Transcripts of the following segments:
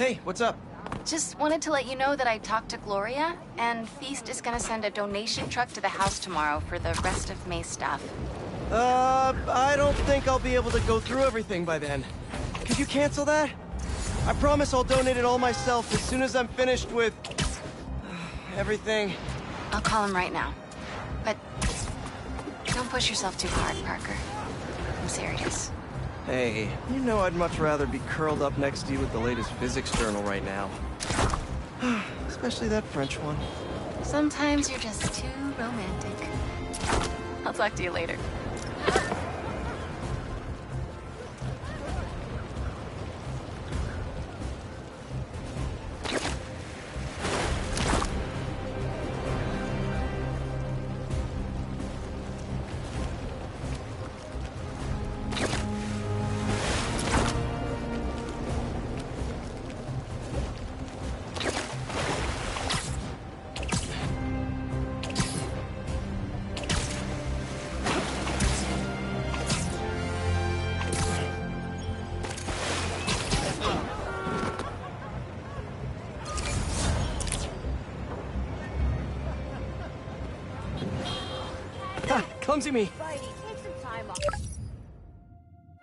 Hey, what's up? Just wanted to let you know that I talked to Gloria, and Feast is gonna send a donation truck to the house tomorrow for the rest of May's stuff. I don't think I'll be able to go through everything by then. Could you cancel that? I promise I'll donate it all myself as soon as I'm finished with... everything. I'll call him right now. But don't push yourself too hard, Parker. I'm serious. Hey, you know I'd much rather be curled up next to you with the latest physics journal right now. Especially that French one. Sometimes you're just too romantic. I'll talk to you later. Clumsy me. Spidey, take some time off.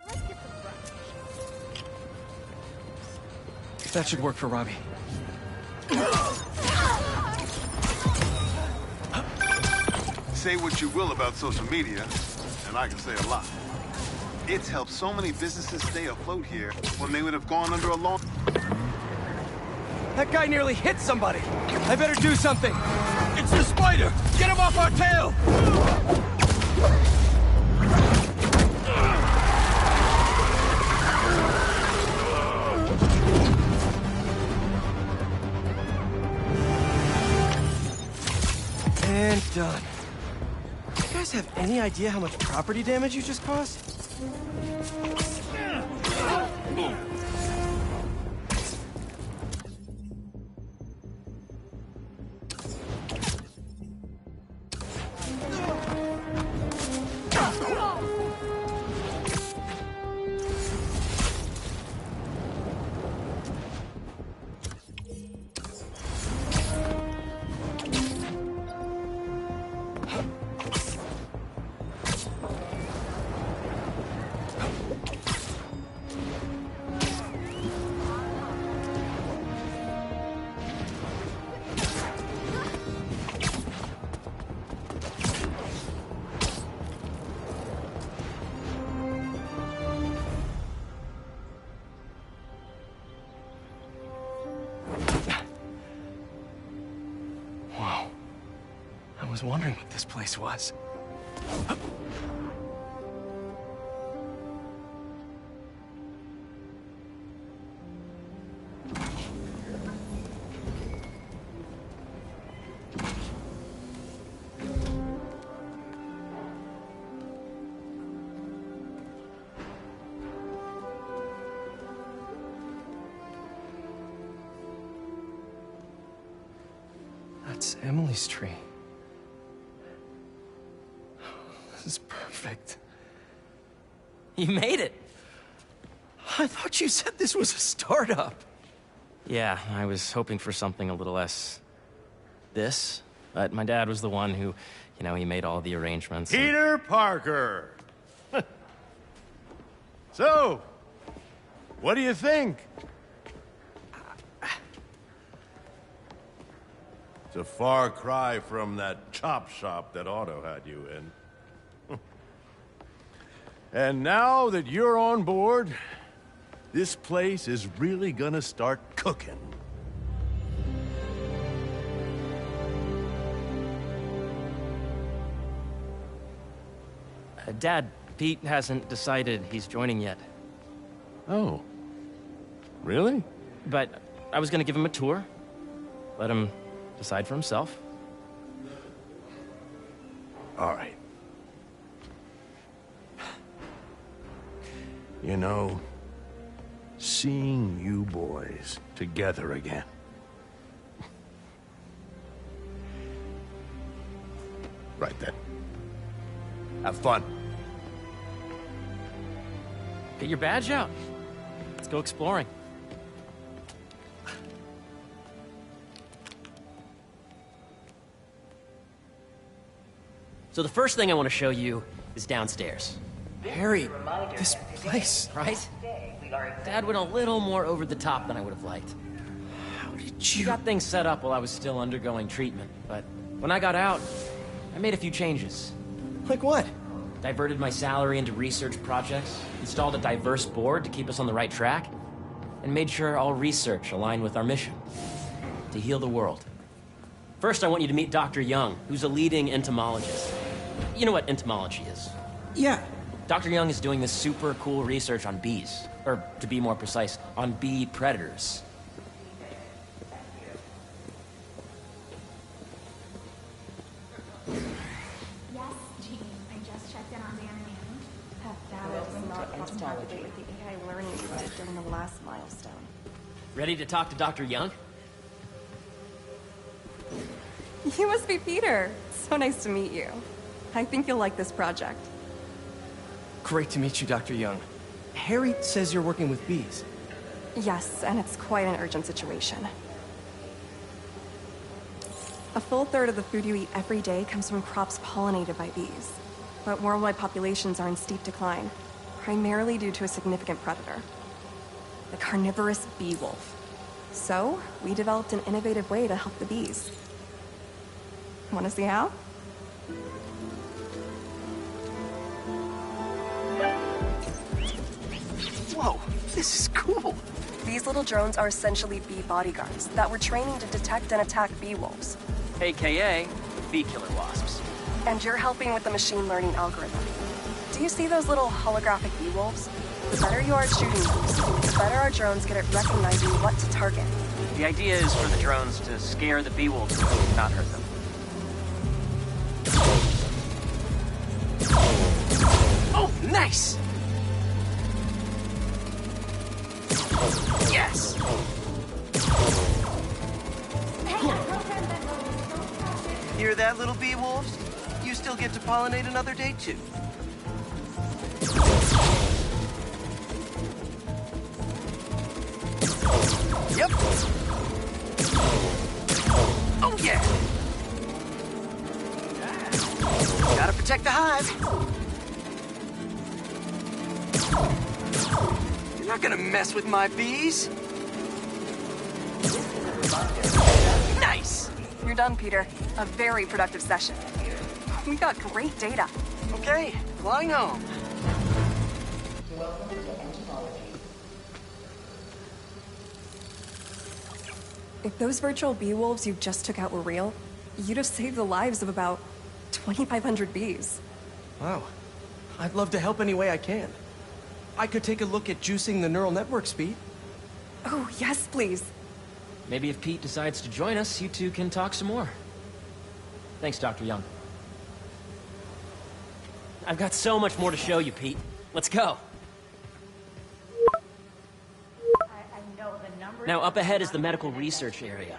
Let's get some rest. That should work for Robbie. Say what you will about social media, and I can say a lot. It's helped so many businesses stay afloat here when they would have gone under a long... That guy nearly hit somebody. I better do something. It's the spider! Get him off our tail! And done. Do you guys have any idea how much property damage you just caused? I was wondering what this place was. That's Emily's tree. This is perfect. You made it! I thought you said this was a startup. Yeah, I was hoping for something a little less... this, but my dad was the one who, he made all the arrangements. Peter Parker! So, what do you think? It's a far cry from that chop shop that Otto had you in. And now that you're on board, this place is really gonna start cooking. Dad, Pete hasn't decided he's joining yet. Oh. Really? But I was gonna give him a tour. Let him decide for himself. All right. You know, seeing you boys together again. Right then. Have fun. Get your badge out. Let's go exploring. So the first thing I want to show you is downstairs. Harry, this place. Right? Dad went a little more over the top than I would have liked. How did He you... got things set up while I was still undergoing treatment, but when I got out, I made a few changes. Like what? Diverted my salary into research projects, installed a diverse board to keep us on the right track, and made sure all research aligned with our mission, to heal the world. First, I want you to meet Dr. Young, who's a leading entomologist. You know what entomology is? Yeah. Dr. Young is doing this super cool research on bees, or to be more precise, on bee predators. Yes, Jean. I just checked in on Dan and That data does not cross-tabulate with the AI learning you did during the last milestone. Ready to talk to Dr. Young? You must be Peter. So nice to meet you. I think you'll like this project. Great to meet you, Dr. Young. Harry says you're working with bees. Yes, and it's quite an urgent situation. A full third of the food you eat every day comes from crops pollinated by bees. But worldwide populations are in steep decline, primarily due to a significant predator, the carnivorous bee wolf. So, we developed an innovative way to help the bees. Want to see how? Whoa, this is cool. These little drones are essentially bee bodyguards that we're training to detect and attack bee wolves. AKA bee killer wasps. And you're helping with the machine learning algorithm. Do you see those little holographic bee wolves? The better you are at shooting those, the better our drones get at recognizing what to target. The idea is for the drones to scare the bee wolves, not hurt them. Oh, nice! Yes! Hear that, little bee wolves? You still get to pollinate another day, too. Yep. Oh, yeah! Gotta protect the hive. You're not gonna mess with my bees. Nice! You're done, Peter. A very productive session. We got great data. Okay, flying home. If those virtual bee wolves you just took out were real, you'd have saved the lives of about 2,500 bees. Wow. I'd love to help any way I can. I could take a look at juicing the neural network speed. Oh, yes, please. Maybe if Pete decides to join us, you two can talk some more. Thanks, Dr. Young. I've got so much more to show you, Pete. Let's go. I know the number. Now, up ahead is the medical research area.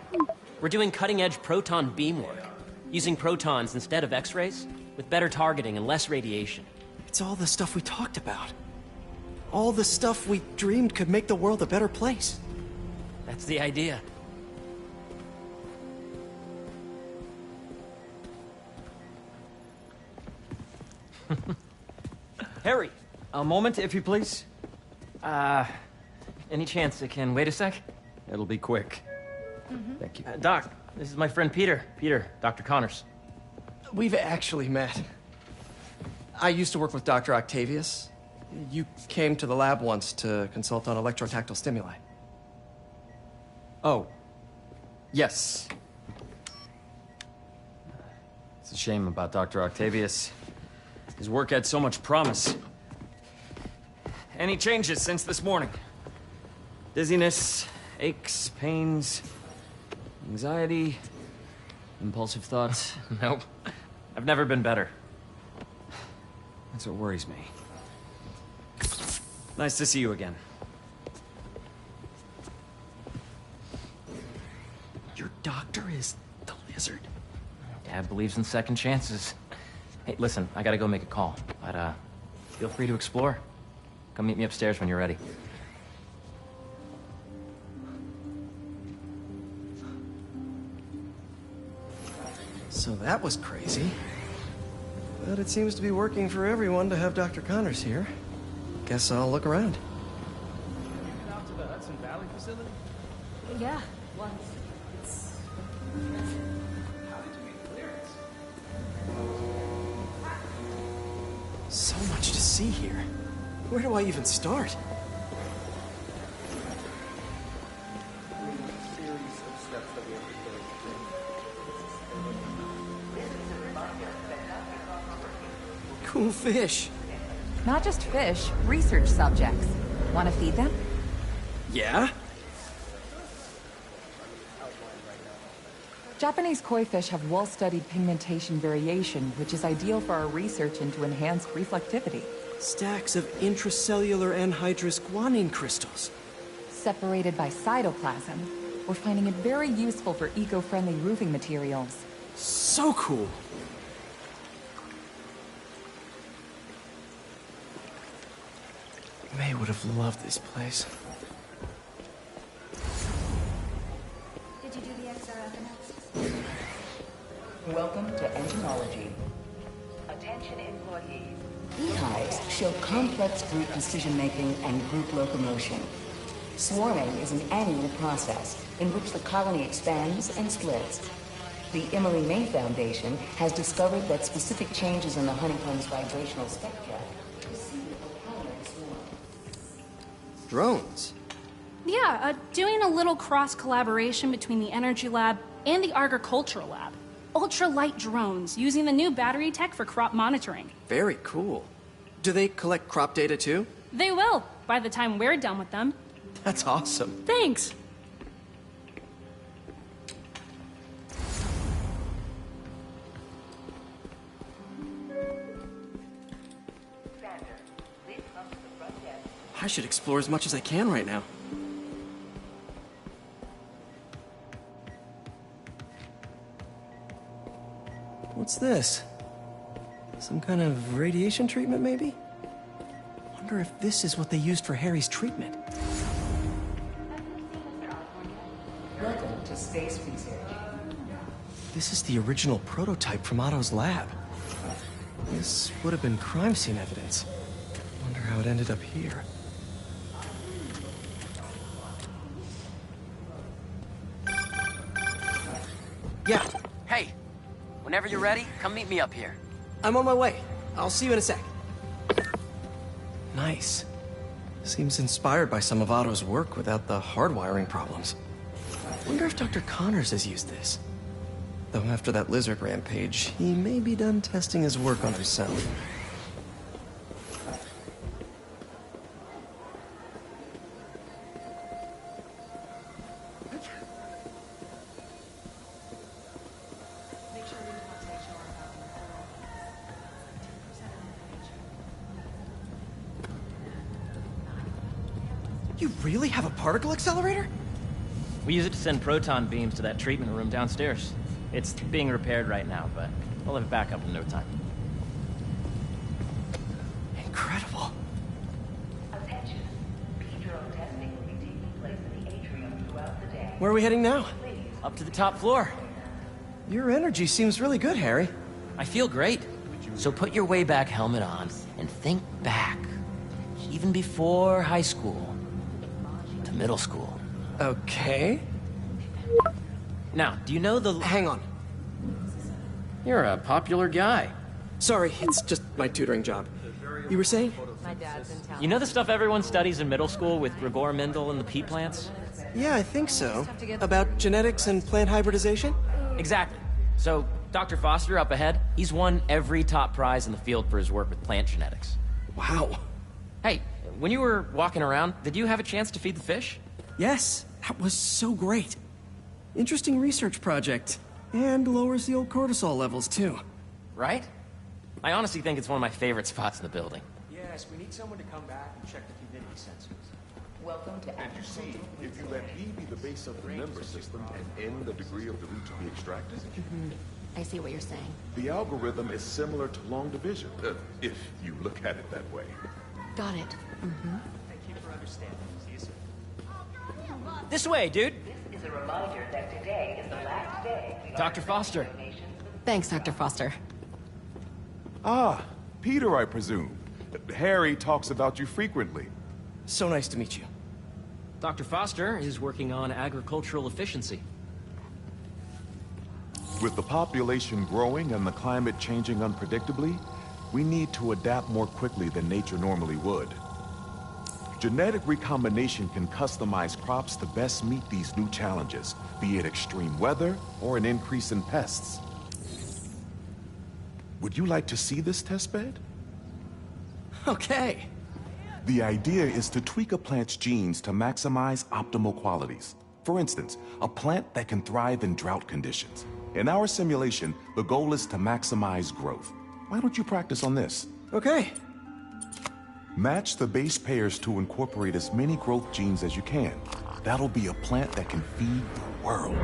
We're doing cutting-edge proton beam work, using protons instead of X-rays, with better targeting and less radiation. It's all the stuff we talked about. All the stuff we dreamed could make the world a better place. That's the idea. Harry, A moment, if you please. any chance it can wait a sec? It'll be quick. Thank you. Doc, this is my friend Peter. Peter, Dr. Connors. We've actually met. I used to work with Dr. Octavius. You came to the lab once to consult on electrotactile stimuli. Oh. Yes. It's a shame about Dr. Octavius. His work had so much promise. Any changes since this morning? Dizziness, aches, pains, anxiety, impulsive thoughts. Nope. I've never been better. That's what worries me. Nice to see you again. Your doctor is the lizard. Dad believes in second chances. Hey, listen, I gotta go make a call, but feel free to explore. Come meet me upstairs when you're ready. So that was crazy. But it seems to be working for everyone to have Dr. Connors here. Guess I'll look around. Yeah, once. So much to see here. Where do I even start? Cool fish. Not just fish, research subjects. Want to feed them? Yeah? Japanese koi fish have well-studied pigmentation variation, which is ideal for our research into enhanced reflectivity. Stacks of intracellular anhydrous guanine crystals. Separated by cytoplasm, we're finding it very useful for eco-friendly roofing materials. So cool. May would have loved this place. Did you do the XRF analysis? Welcome to Entomology. Attention employees. Beehives show complex group decision-making and group locomotion. Swarming is an annual process in which the colony expands and splits. The Emily May Foundation has discovered that specific changes in the honeycomb's vibrational spectra precede a pollen swarm. Drones. Yeah, doing a little cross-collaboration between the Energy Lab and the Agricultural Lab. Ultralight drones using the new battery tech for crop monitoring. Very cool. Do they collect crop data too? They will, by the time we're done with them. That's awesome. Thanks. I should explore as much as I can right now. What's this? Some kind of radiation treatment, maybe? Wonder if this is what they used for Harry's treatment. Welcome to Space Research. This is the original prototype from Otto's lab. This would have been crime scene evidence. Wonder how it ended up here. Yeah, Hey, whenever you're ready, come meet me up here. I'm on my way. I'll see you in a sec. Nice. Seems inspired by some of Otto's work without the hardwiring problems. Wonder if Dr. Connors has used this. Though after that lizard rampage, he may be done testing his work on himself. You really have a particle accelerator? We use it to send proton beams to that treatment room downstairs. It's being repaired right now, but we'll have it back up in no time. Incredible. Attention. Pedro testing will be taking place in the atrium throughout the day. Where are we heading now? Up to the top floor. Your energy seems really good, Harry. I feel great. So put your way-back helmet on and think back. Even before high school. To middle school. Okay. Now, do you know the... Hang on. You're a popular guy. Sorry, it's just my tutoring job. You were saying? You know the stuff everyone studies in middle school with Gregor Mendel and the pea plants? Yeah, I think so. About genetics and plant hybridization? Exactly. So, Dr. Foster up ahead, he's won every top prize in the field for his work with plant genetics. Wow. Hey, when you were walking around, did you have a chance to feed the fish? Yes, that was so great. Interesting research project. And lowers the old cortisol levels, too. Right? I honestly think it's one of my favorite spots in the building. Yes, we need someone to come back and check the humidity sensors. Welcome to And you see, if you let B be the base of the member system and N the degree of the root to be extracted, I see what you're saying. the algorithm is similar to long division, if you look at it that way. Got it. Thank you for understanding. See you soon. This way, dude! This is a reminder that today is the last day. Dr. Foster. Thanks, Dr. Foster. Ah, Peter, I presume. Harry talks about you frequently. So nice to meet you. Dr. Foster is working on agricultural efficiency. With the population growing and the climate changing unpredictably, we need to adapt more quickly than nature normally would. Genetic recombination can customize crops to best meet these new challenges, be it extreme weather or an increase in pests. Would you like to see this testbed? Okay. The idea is to tweak a plant's genes to maximize optimal qualities. For instance, a plant that can thrive in drought conditions. In our simulation, the goal is to maximize growth. Why don't you practice on this? Okay. Match the base pairs to incorporate as many growth genes as you can. That'll be a plant that can feed the world.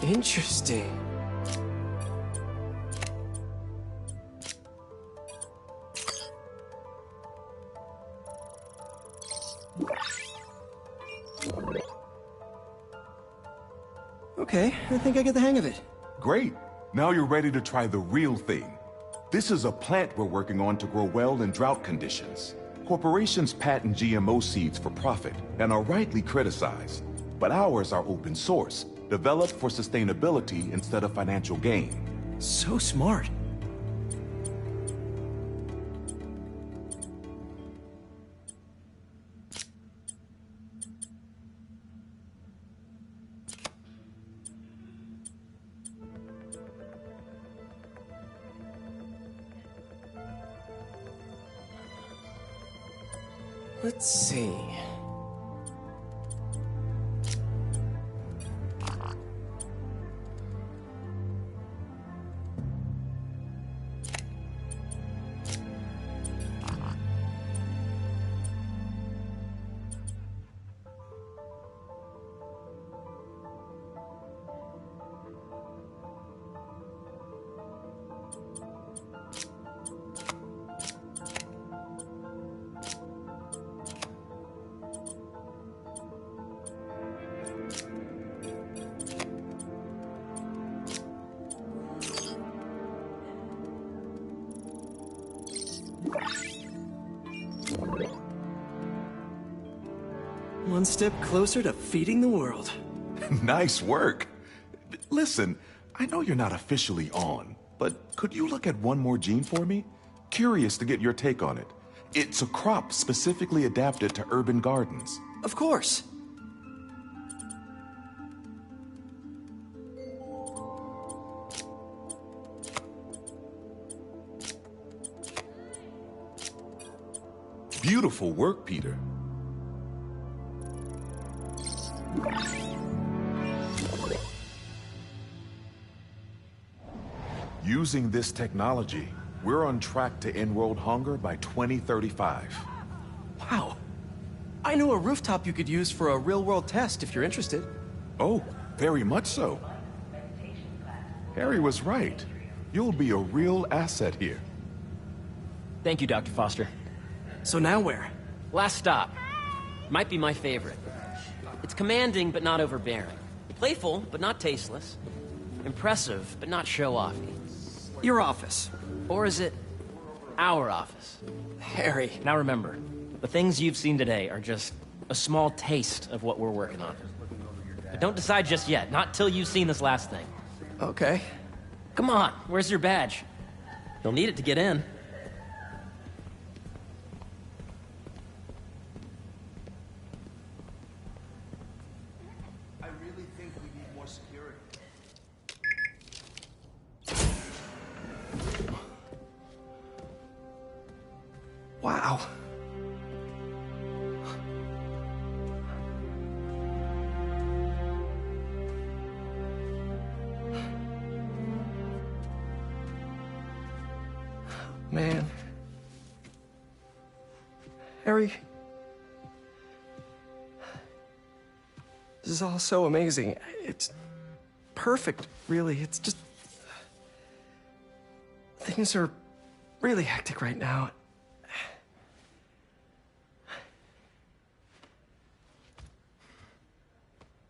Interesting. Okay, I think I get the hang of it. Great. Now you're ready to try the real thing. This is a plant we're working on to grow well in drought conditions. Corporations patent GMO seeds for profit and are rightly criticized. But ours are open source, developed for sustainability instead of financial gain. So smart. Let's see. One step closer to feeding the world. Nice work. Listen, I know you're not officially on, but could you look at one more gene for me? Curious to get your take on it. It's a crop specifically adapted to urban gardens. Of course. Beautiful work, Peter. Using this technology, We're on track to end world hunger by 2035. Wow. I know a rooftop you could use for a real-world test if you're interested. Oh, very much so. Harry was right. You'll be a real asset here. Thank you, Dr. Foster. So now where? Last stop. Might be my favorite. It's commanding, but not overbearing. Playful, but not tasteless. Impressive, but not show-offy. Your office. Or is it our office? Harry. Now remember, the things you've seen today are just a small taste of what we're working on. But don't decide just yet, not till you've seen this last thing. Okay. Come on, where's your badge? You'll need it to get in. I really think we need more security. Wow. Man. Harry. This is all so amazing. It's perfect, really. It's just... Things are really hectic right now.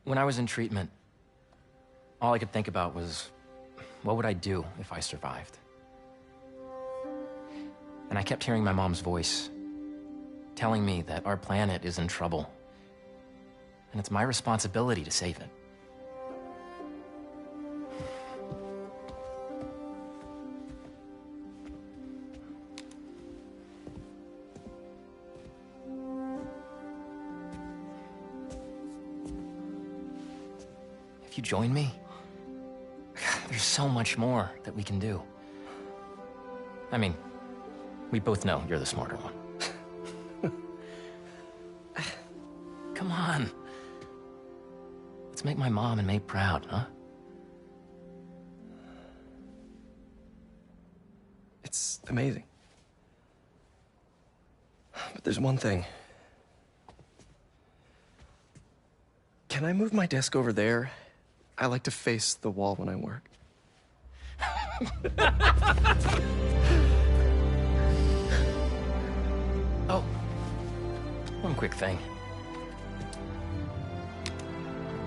When I was in treatment, all I could think about was, what would I do if I survived? And I kept hearing my mom's voice, telling me that our planet is in trouble, and it's my responsibility to save it. If you join me, there's so much more that we can do. I mean, we both know you're the smarter one. Come on. Let's make my mom and May proud, huh? It's amazing. But there's one thing. Can I move my desk over there? I like to face the wall when I work. Oh, one quick thing.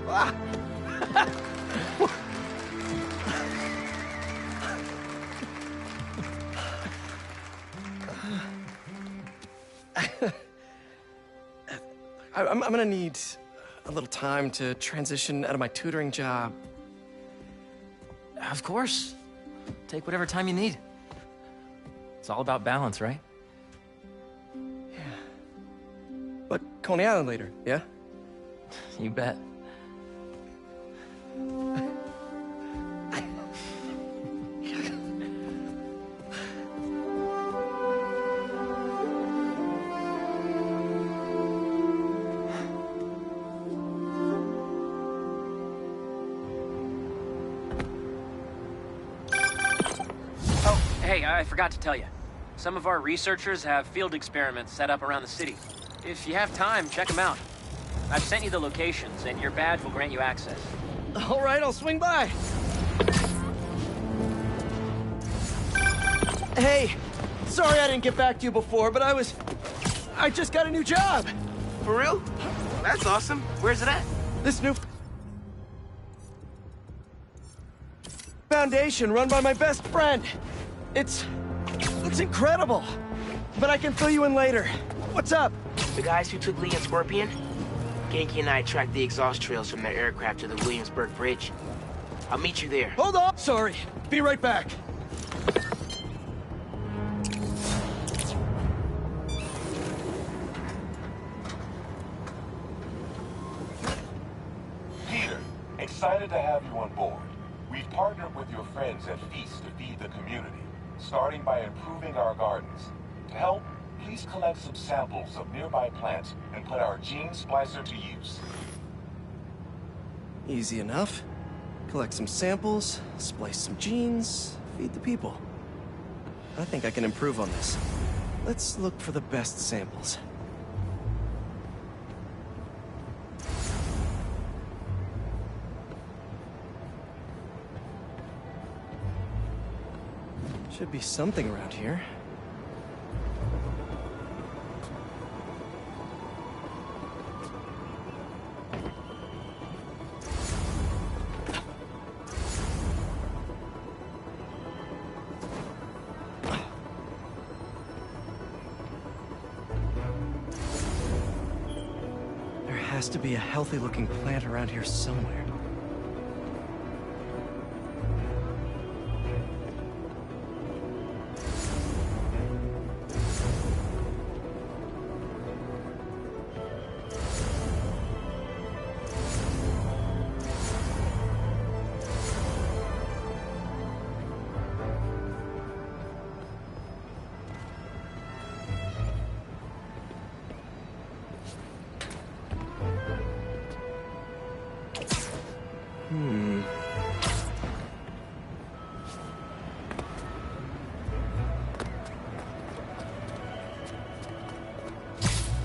Ah. I'm gonna need a little time to transition out of my tutoring job. Of course. Take whatever time you need. It's all about balance, right? Yeah. But Coney Island later, yeah? You bet. Hey, I forgot to tell you. Some of our researchers have field experiments set up around the city. If you have time, check them out. I've sent you the locations, and your badge will grant you access. All right, I'll swing by. Hey, sorry I didn't get back to you before, but I just got a new job. For real? That's awesome. Where's it at? This new foundation run by my best friend. It's incredible. But I can fill you in later. What's up? The guys who took Lee and Scorpion? Genki and I tracked the exhaust trails from their aircraft to the Williamsburg Bridge. I'll meet you there. Hold on! Sorry. Be right back. Peter, excited to have you on board. We've partnered with your friends at Feast to feed the community, starting by improving our gardens. To help, please collect some samples of nearby plants and put our gene splicer to use. Easy enough. Collect some samples, splice some genes, feed the people. I think I can improve on this. Let's look for the best samples. Should be something around here. There has to be a healthy-looking plant around here somewhere.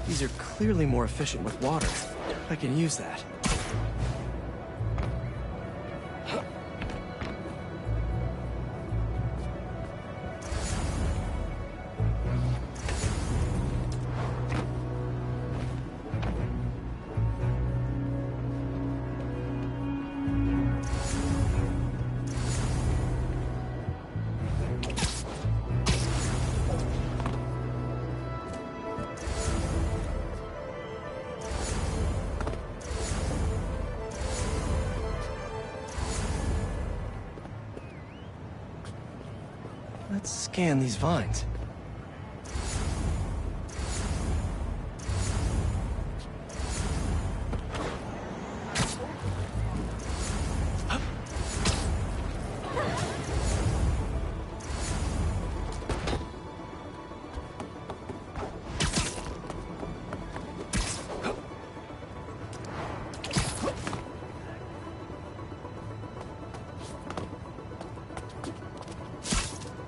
These are clearly more efficient with water. I can use that. Let's scan these vines.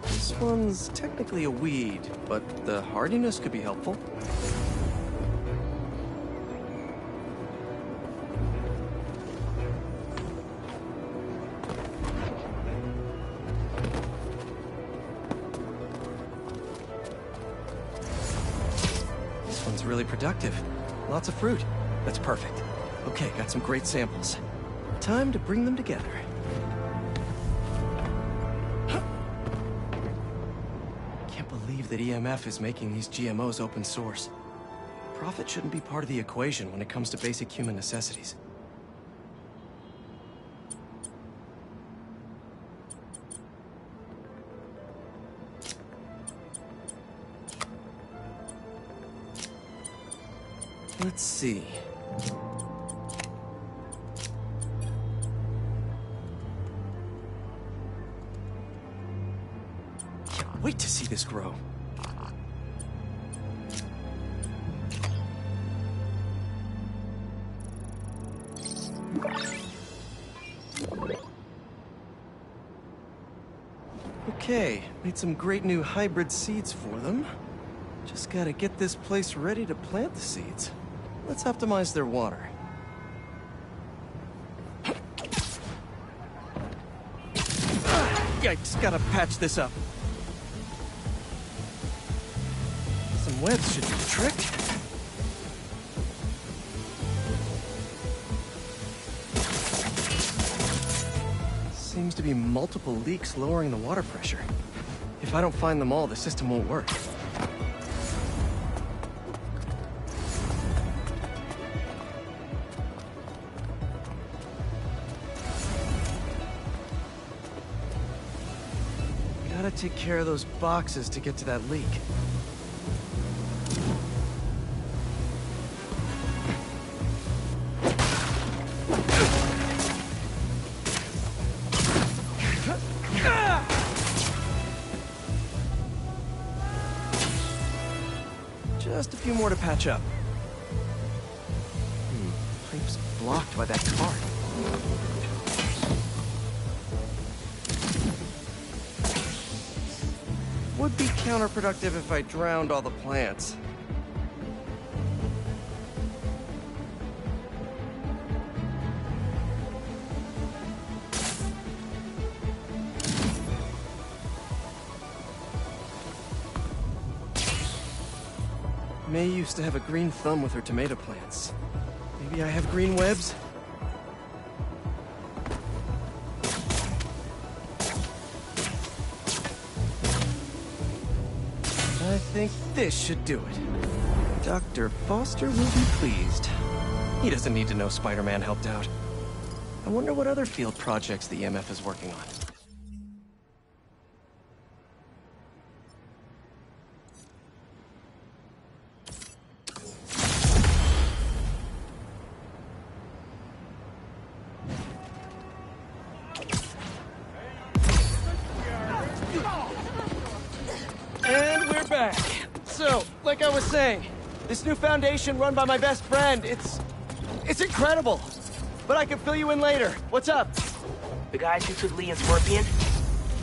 This one's technically a weed, but the hardiness could be helpful. This one's really productive. Lots of fruit. That's perfect. Okay, got some great samples. Time to bring them together. That EMF is making these GMOs open source. Profit shouldn't be part of the equation when it comes to basic human necessities. Let's see. Can't wait to see this grow. Okay, made some great new hybrid seeds for them. Just gotta get this place ready to plant the seeds. Let's optimize their water. Yikes, gotta patch this up. Some webs should do the trick. Seems to be multiple leaks lowering the water pressure. If I don't find them all, the system won't work. Gotta take care of those boxes to get to that leak. Just a few more to patch up. Pipe's blocked by that cart. would be counterproductive if I drowned all the plants. May used to have a green thumb with her tomato plants. Maybe I have green webs? I think this should do it. Dr. Foster will be pleased. He doesn't need to know Spider-Man helped out. I wonder what other field projects the EMF is working on. And we're back. So, like I was saying, this new foundation run by my best friend, it's incredible. But I can fill you in later. What's up? The guys who took Lee and Scorpion?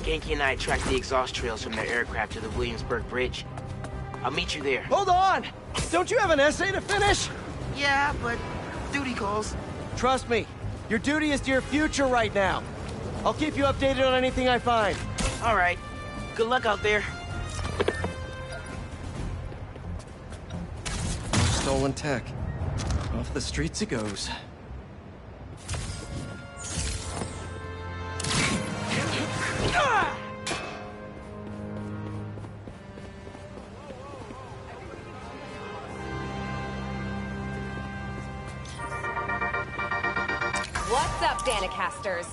Ganke and I tracked the exhaust trails from their aircraft to the Williamsburg Bridge. I'll meet you there. Hold on! Don't you have an essay to finish? Yeah, but duty calls. Trust me, your duty is to your future right now. I'll keep you updated on anything I find. All right. Good luck out there. Stolen tech. Off the streets it goes. What's up, Danicasters?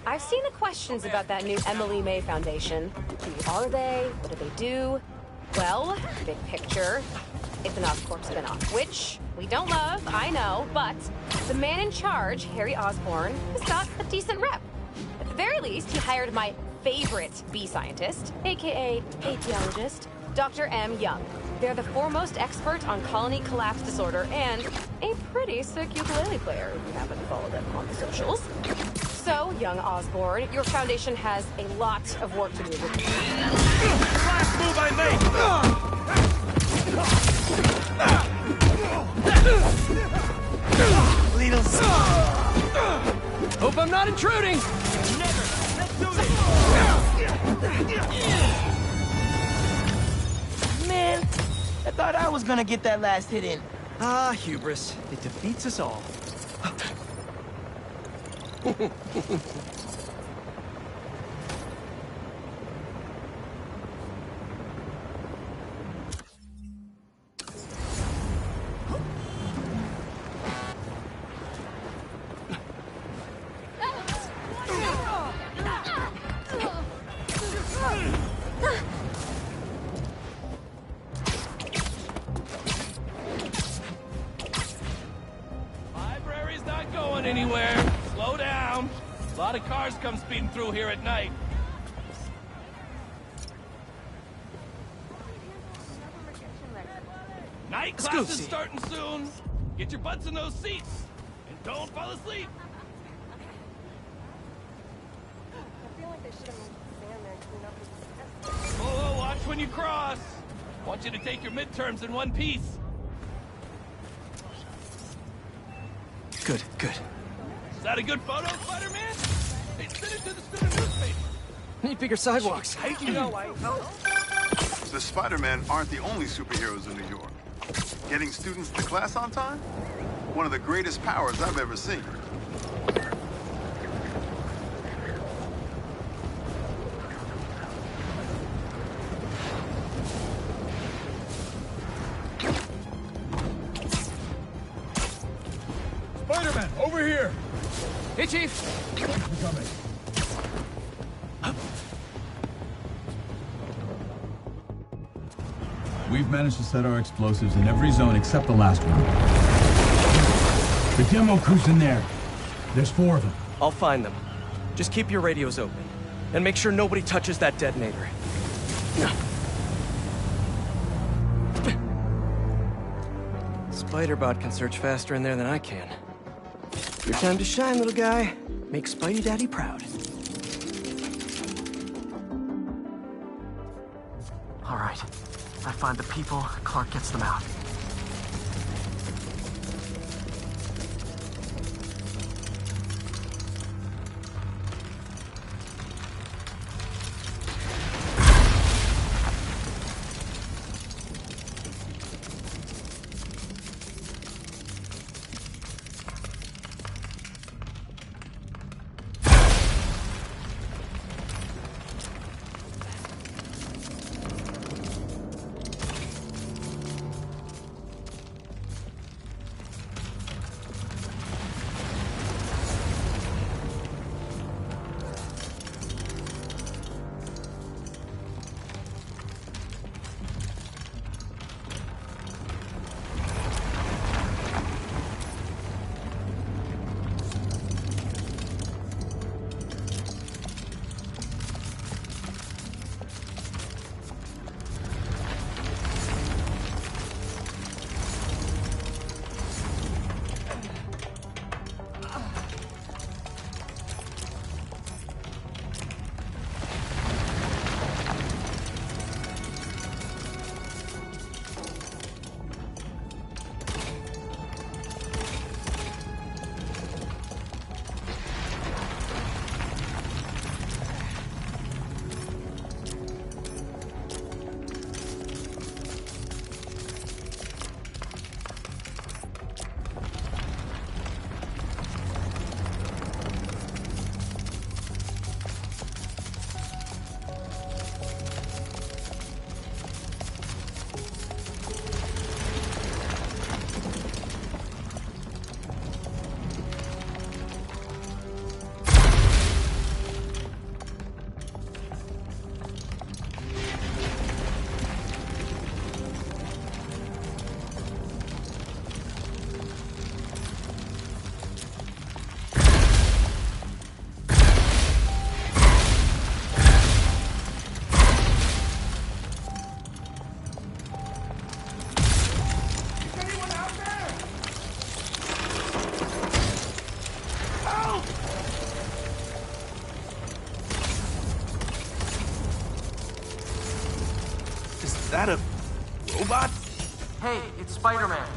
I've seen the questions about that new Emily May Foundation. Who are they? What do they do? Well, big picture, it's an Oscorp spinoff, which we don't love, I know, but the man in charge, Harry Osborn, has got a decent rep. At the very least, he hired my favorite bee scientist, aka apiologist, Dr. M. Young. They're the foremost expert on colony collapse disorder and a pretty sick ukulele player if you happen to follow them on the socials. So, young Osborn, your foundation has a lot of work to do with you. Last move I make! Lead us. Hope I'm not intruding! Never! Let's do this! Man, I thought I was gonna get that last hit in. Ah, hubris. It defeats us all. Library's not going anywhere. Slow down. A lot of cars come speeding through here at night. Night class is starting soon. Get your butts in those seats. And don't fall asleep. Oh, watch when you cross. Want you to take your midterms in one piece. Good, good. Is that a good photo, Spider-Man? Hey, send it to the student newspaper. Need bigger sidewalks. The Spider-Men aren't the only superheroes in New York. Getting students to class on time? One of the greatest powers I've ever seen. Spider-Man, over here! Hey, Chief! Thanks for coming. We've managed to set our explosives in every zone except the last one. The demo crew's in there. There's 4 of them. I'll find them. Just keep your radios open. And make sure nobody touches that detonator. Spider-Bot can search faster in there than I can. Your time to shine, little guy. Make Spidey Daddy proud. find the people, Clark gets them out. that a robot? Hey, it's Spider-Man.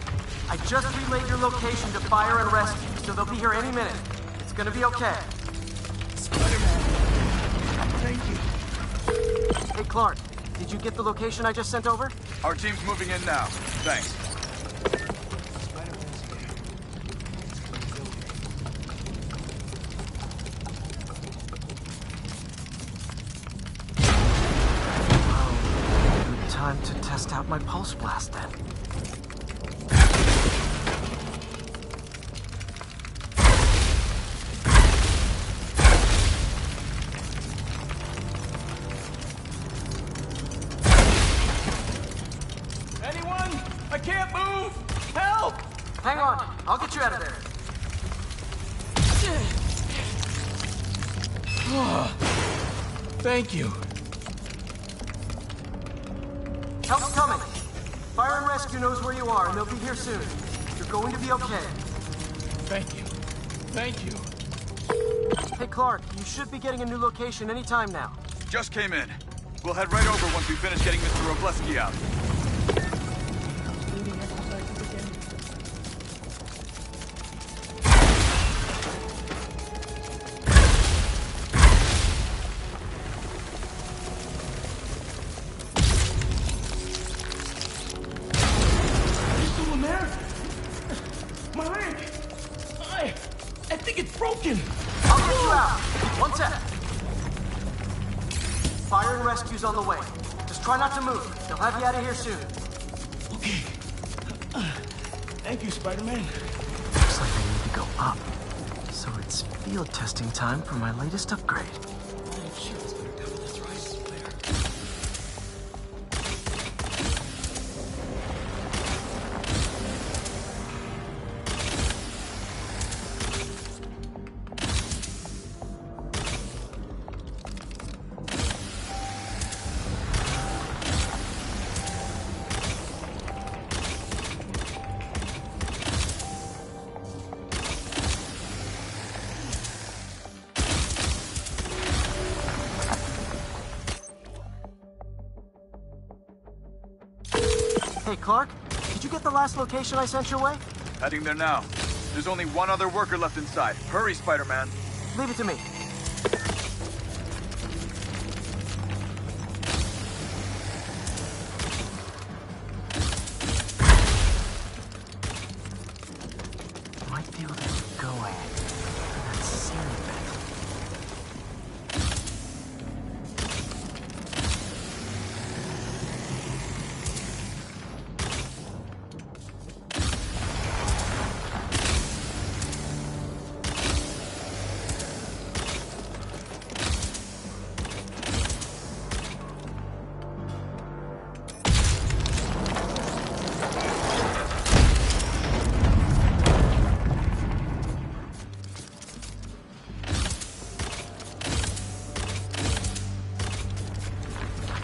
I just relayed your location to fire and rescue, so they'll be here any minute. It's gonna be okay. Spider-Man. Thank you. Hey, Clark, did you get the location I just sent over? Our team's moving in now. Thanks. Good time to test out my pulse blast then. Anyone? I can't move! Help! Hang on, I'll get you out of there. Thank you. Help's coming. Fire and Rescue knows where you are, and they'll be here soon. You're going to be okay. Thank you. Thank you. Hey, Clark, you should be getting a new location anytime now. Just came in. We'll head right over once we finish getting Mr. Robleski out. I think it's broken. I'll get you out. One sec. Fire and Rescue's on the way. Just try not to move. They'll have you out of here soon. Okay. Thank you, Spider-Man. Looks like I need to go up. So it's field testing time for my latest upgrade. Hey, Clark, did you get the last location I sent your way? Heading there now. There's only one other worker left inside. Hurry, Spider-Man. Leave it to me. Might be able to get going. That's silly bit.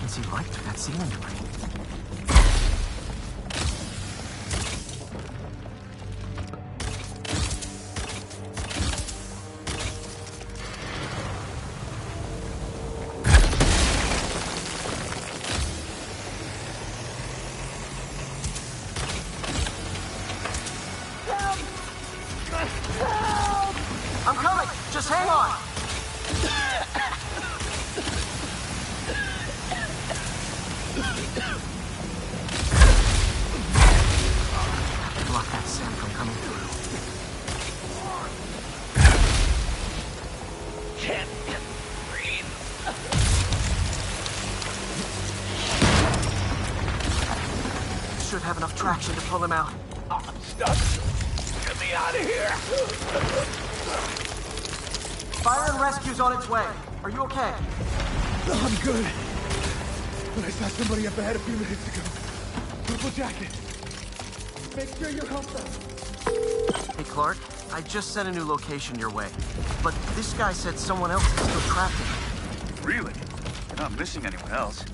See light through that ceiling debris. I'm coming! Just hang on! Block that sand from coming through. Can't breathe. Should have enough traction to pull him out. I'm stuck. Get me out of here. Fire and rescue's on its way. Are you okay? I'm good. But I saw somebody up ahead a few minutes ago. Purple jacket. Make sure you help them. Hey, Clark. I just sent a new location your way. But this guy said someone else is still trapped in it. Really? You're not missing anyone else.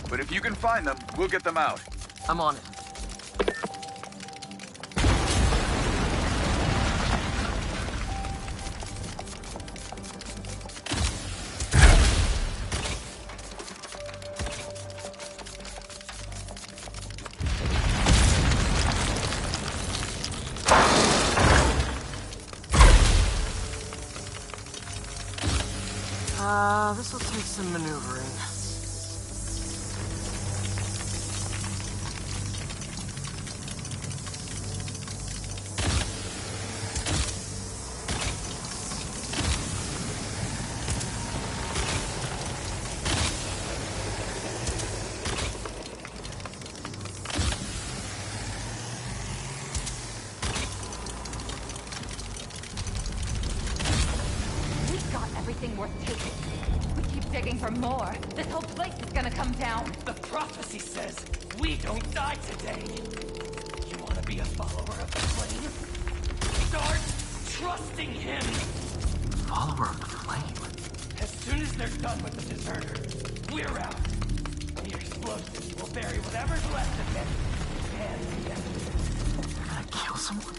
But if you can find them, we'll get them out. I'm on it. This'll take some maneuvering. We've got everything worth taking. We keep digging for more. This whole place is gonna come down. The prophecy says we don't die today. You want to be a follower of the flame? Start trusting him. Follower of the flame? As soon as they're done with the deserters, we're out. The explosives will bury whatever's left of them. And the evidence. They're gonna kill someone?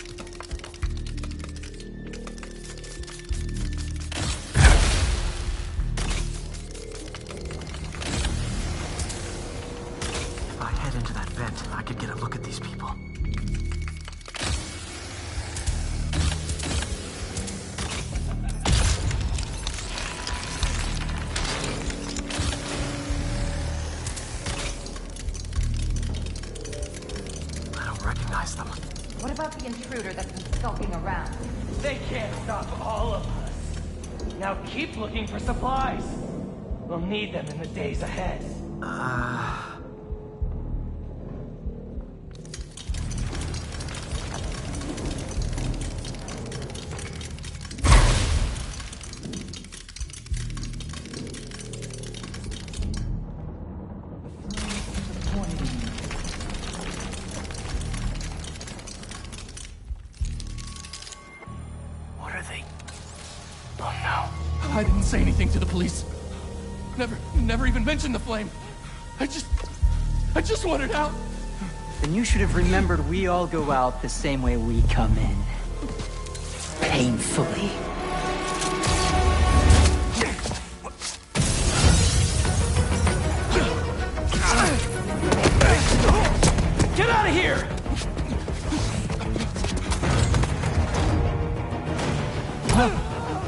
If I head into that vent, I could get a look at these people. I don't recognize them. What about the intruder that's been skulking around? They can't stop all of us. Now keep looking for supplies. We'll need them in the days ahead. What are they? Oh no. I didn't say anything to the police. Never even mentioned the flame. I just wanted out. Then you should have remembered we all go out the same way we come in. Painfully. Get out of here!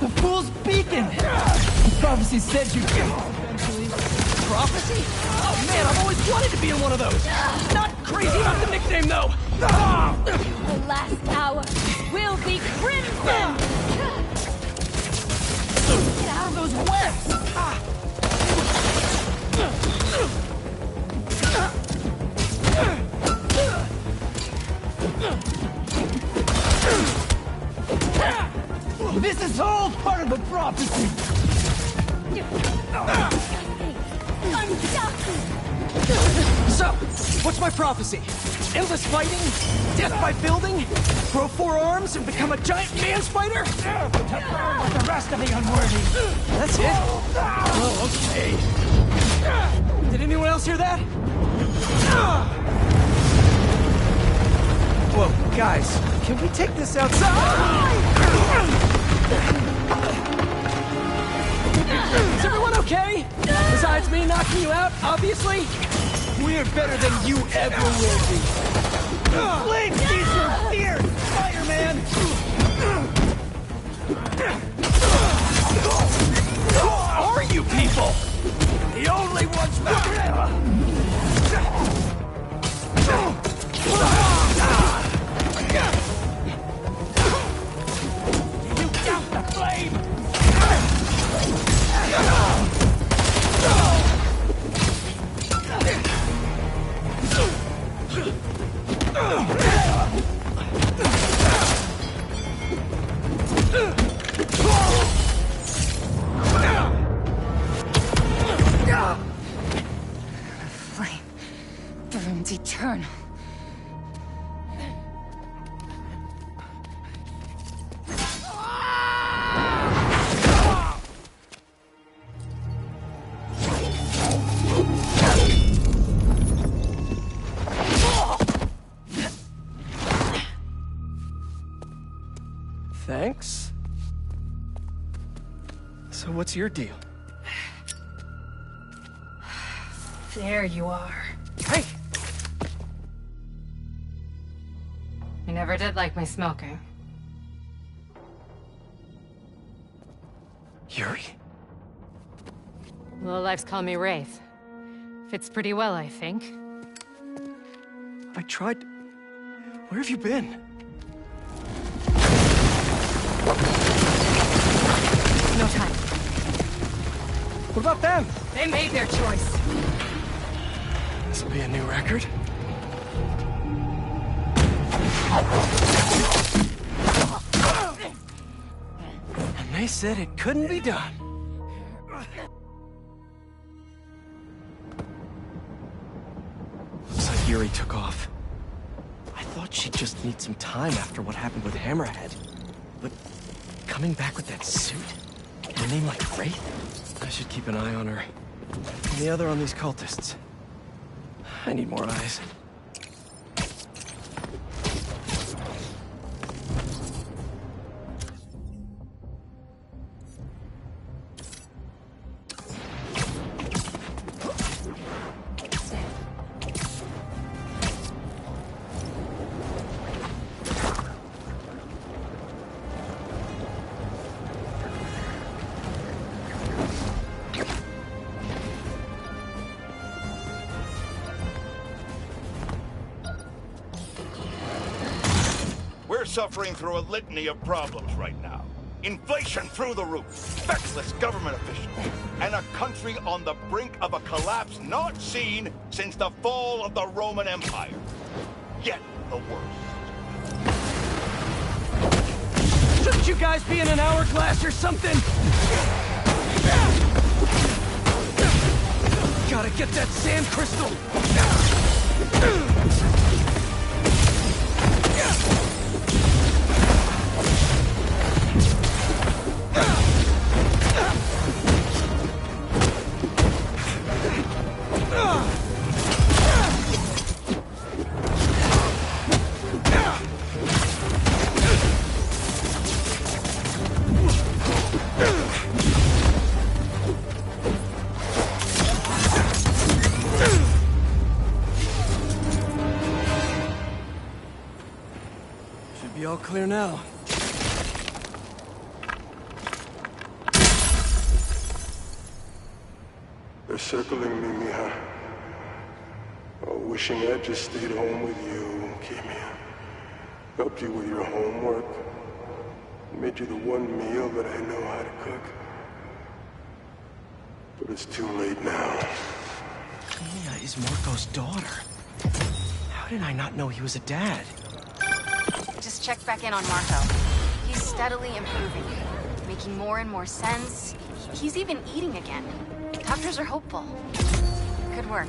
The fool's beacon! The prophecy said you eventually. Prophecy? Oh man, I've always wanted to be in one of those! Not crazy about the nickname, though! The last hour will be crimson! Get out of those webs! This is all part of the prophecy! I'm stuck! So, what's my prophecy? Endless fighting? Death by building? Grow 4 arms and become a giant man spider? To burn with the rest of the unworthy! That's it? Oh, okay. Did anyone else hear that? Whoa, guys, can we take this outside? Is everyone okay? Besides me knocking you out, obviously? We're better than you ever will be. Flame sees your fears, Spider-Man! Who are you people? The only ones You got the flame! Flame burns eternal. Thanks. So what's your deal? There you are. Hey! You never did like my smoking. Yuri? Lowlifes call me Wraith. Fits pretty well, I think. I tried... Where have you been? No time. What about them? They made their choice. This'll be a new record. And they said it couldn't be done. Looks like Yuri took off. I thought she'd just need some time after what happened with Hammerhead. But coming back with that suit? And a name like Wraith? I should keep an eye on her. And the other on these cultists. I need more eyes. Suffering through a litany of problems right now. Inflation through the roof, feckless government officials, and a country on the brink of a collapse not seen since the fall of the Roman Empire. Yet the worst. Shouldn't you guys be in an hourglass or something? Gotta get that sand crystal! Should be all clear now. They're circling me, Mija. Oh, wishing I'd just stayed home with you, Kimia. Helped you with your homework. Made you the one meal that I know how to cook. But it's too late now. Mia is Marco's daughter. How did I not know he was a dad? Just checked back in on Marco. He's steadily improving, making more and more sense. He's even eating again. Doctors are hopeful. Good work.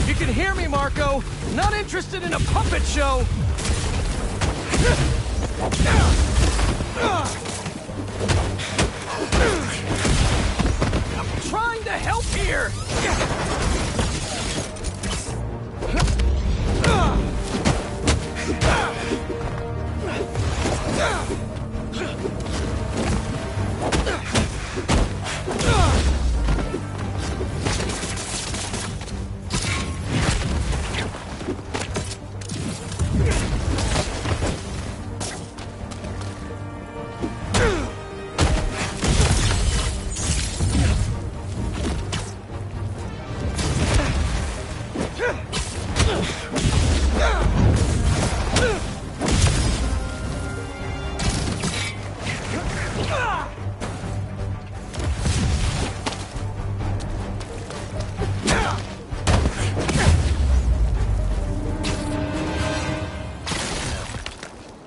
You can hear me, Marco! Not interested in a puppet show! I'm trying to help here!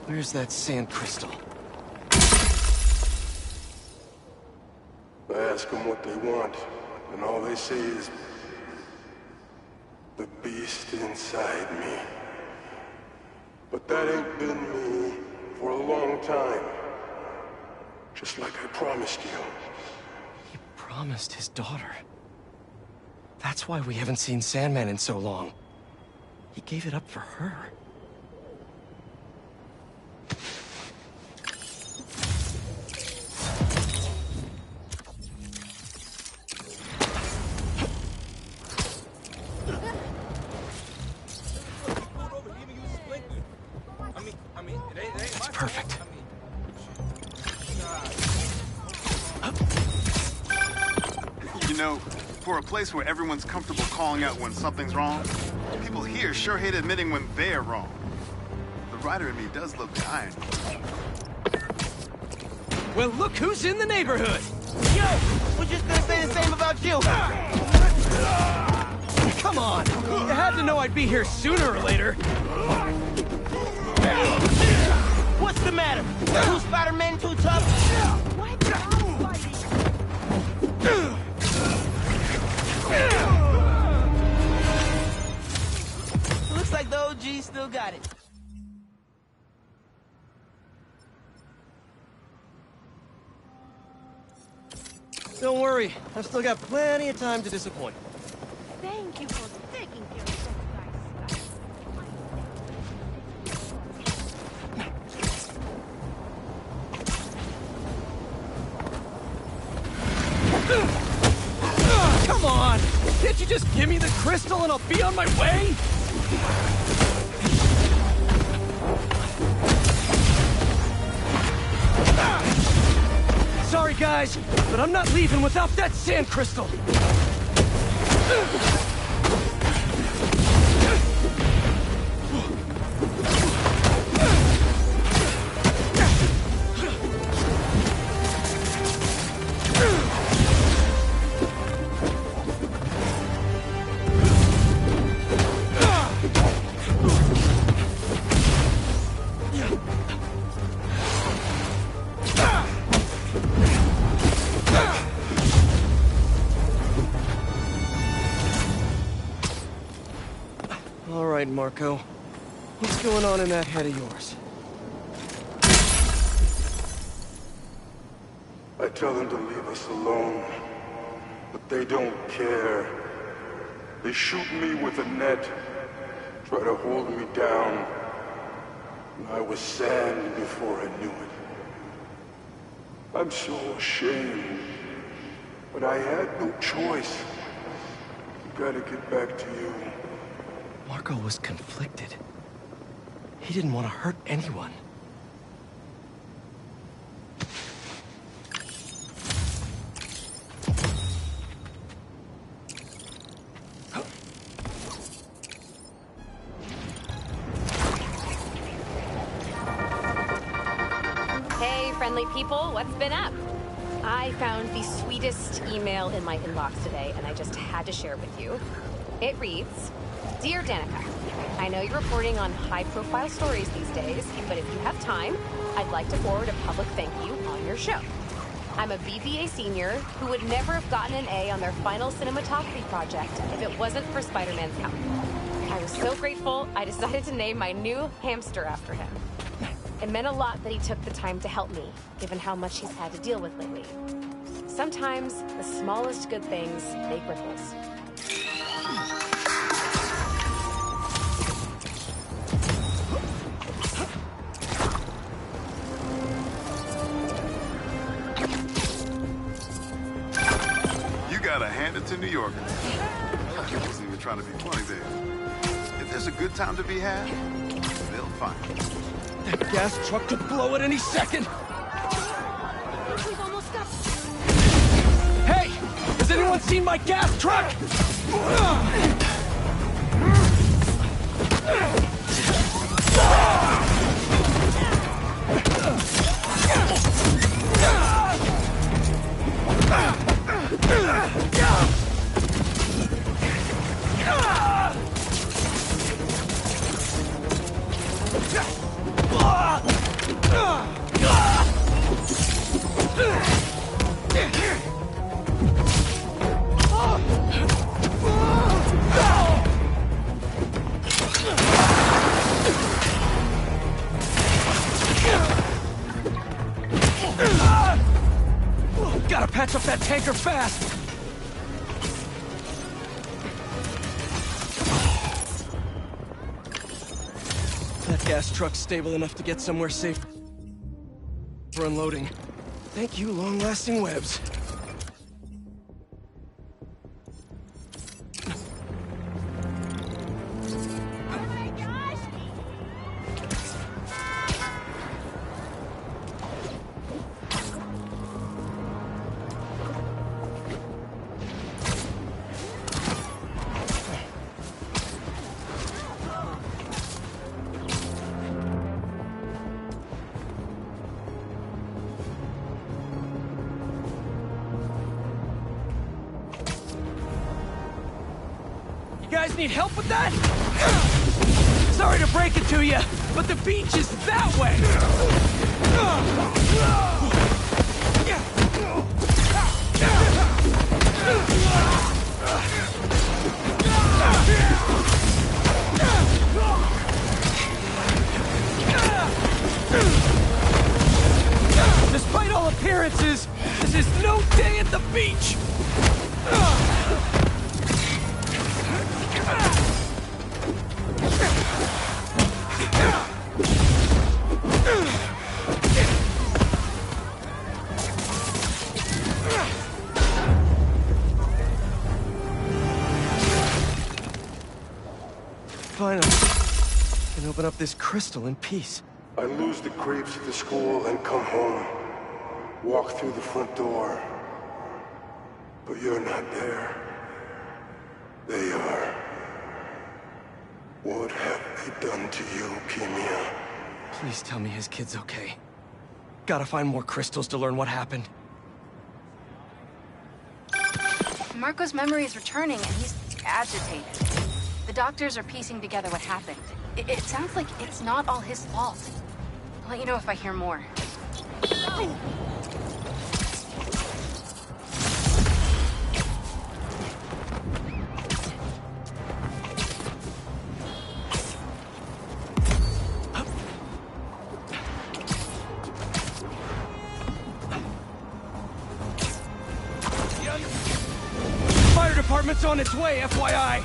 Where's that sand crystal? I ask them what they want, and all they say is, the beast inside me. But that ain't been me for a long time. Just like I promised you. He promised his daughter. That's why we haven't seen Sandman in so long. He gave it up for her. It's perfect. You know, for a place where everyone's comfortable calling out when something's wrong, people here sure hate admitting when they're wrong. The writer in me does love the irony. Well, look who's in the neighborhood! Yo! We're just gonna say the same about you! Come on! You had to know I'd be here sooner or later. What's the matter? Two Spider-Men too tough? Looks like the OG still got it. Don't worry, I've still got plenty of time to disappoint. Thank you for taking care of that guy's Come on! Can't you just give me the crystal and I'll be on my way? Sorry guys, but I'm not leaving without that sand crystal! All right, Marco. What's going on in that head of yours? I tell them to leave us alone, but they don't care. They shoot me with a net, try to hold me down. I was sand before I knew it. I'm so ashamed, but I had no choice. Gotta get back to you. Marco was conflicted. He didn't want to hurt anyone. Hey, friendly people, what's been up? I found the sweetest email in my inbox today, and I just had to share it with you. It reads, Dear Danica, I know you're reporting on high-profile stories these days, but if you have time, I'd like to forward a public thank you on your show. I'm a BPA senior who would never have gotten an A on their final cinematography project if it wasn't for Spider-Man's help. I was so grateful, I decided to name my new hamster after him. It meant a lot that he took the time to help me, given how much he's had to deal with lately. Sometimes, the smallest good things make ripples. You gotta hand it to New Yorkers. I wasn't even trying to be funny there. If there's a good time to be had, they'll find it. That gas truck could blow at any second! We've almost got... Hey! Has anyone seen my gas truck? Gotta patch up that tanker fast! That gas truck's stable enough to get somewhere safe for unloading. Thank you, long-lasting webs. You guys need help with that? Sorry to break it to you, but the beach is that way! Despite all appearances, this is no day at the beach! Finally, I can open up this crystal in peace. I lose the grapes at the school and come home. Walk through the front door. But you're not there. They are. What have they done to you, Keemia? Please tell me his kid's okay. Gotta find more crystals to learn what happened. Marco's memory is returning and he's agitated. The doctors are piecing together what happened. It sounds like it's not all his fault. I'll let you know if I hear more. Fire department's on its way, FYI!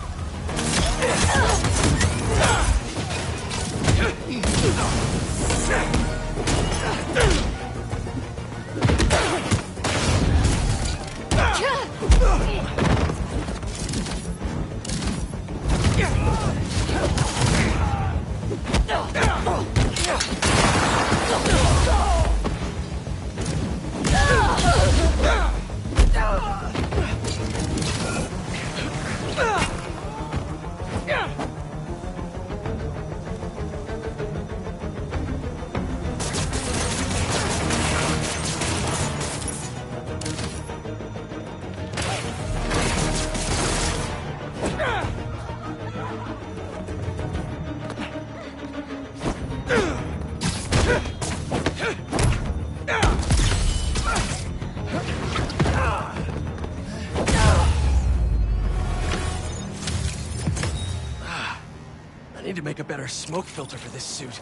I need to make a better smoke filter for this suit.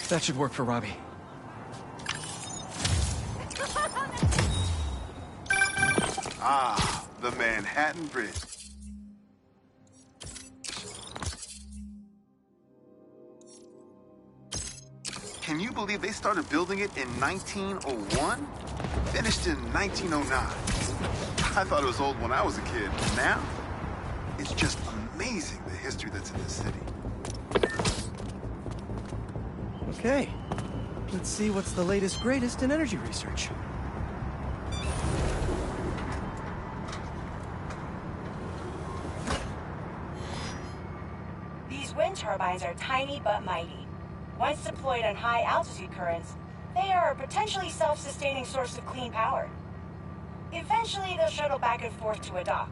That should work for Robbie. Ah, the Manhattan Bridge. Can you believe they started building it in 1901? Finished in 1909. I thought it was old when I was a kid. Now, it's just amazing the history that's in this city. Okay, let's see what's the latest greatest in energy research. These wind turbines are tiny but mighty. Once deployed on high altitude currents, they are a potentially self-sustaining source of clean power. Eventually, they'll shuttle back and forth to a dock.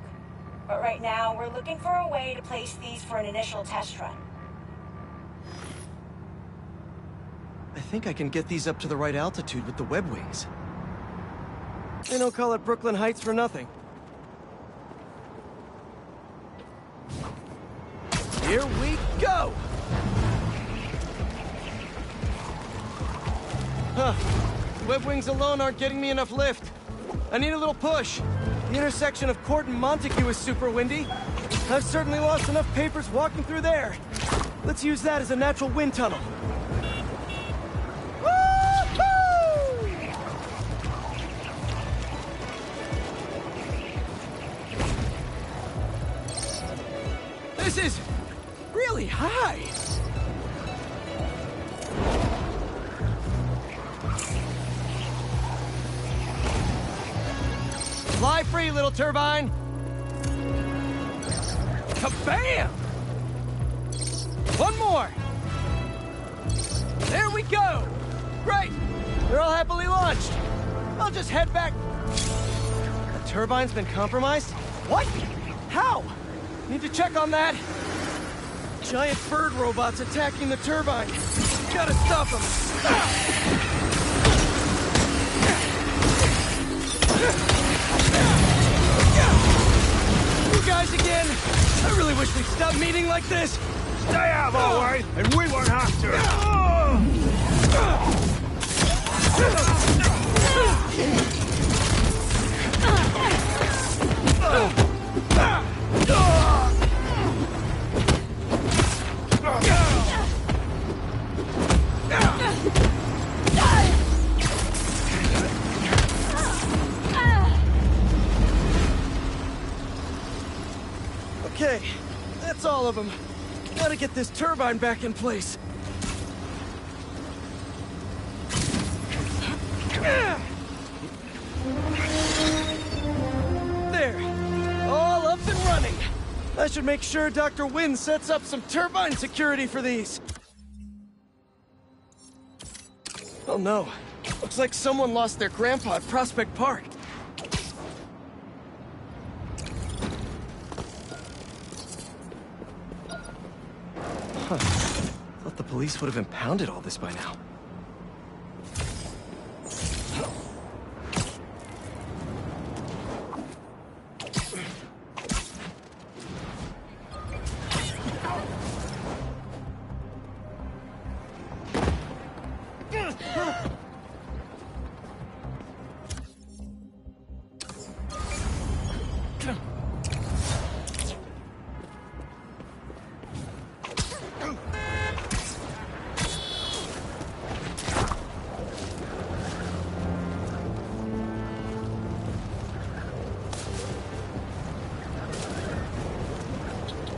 But right now, we're looking for a way to place these for an initial test run. I think I can get these up to the right altitude with the web wings. They don't call it Brooklyn Heights for nothing. Here we go! Huh. Web wings alone aren't getting me enough lift. I need a little push. The intersection of Court and Montague is super windy. I've certainly lost enough papers walking through there. Let's use that as a natural wind tunnel. Woo-hoo! This is really high. Fly free, little turbine! Kabam! One more! There we go! Great! They're all happily launched! I'll just head back... The turbine's been compromised? What? How? Need to check on that. Giant bird robots attacking the turbine. Gotta stop them! You guys again? I really wish we'd stop meeting like this. Stay out, all right, and we won't have to. Okay, that's all of them. Gotta get this turbine back in place. There, all up and running. I should make sure Dr. Wynn sets up some turbine security for these. Oh no, looks like someone lost their grandpa at Prospect Park. Huh. Thought the police would have impounded all this by now.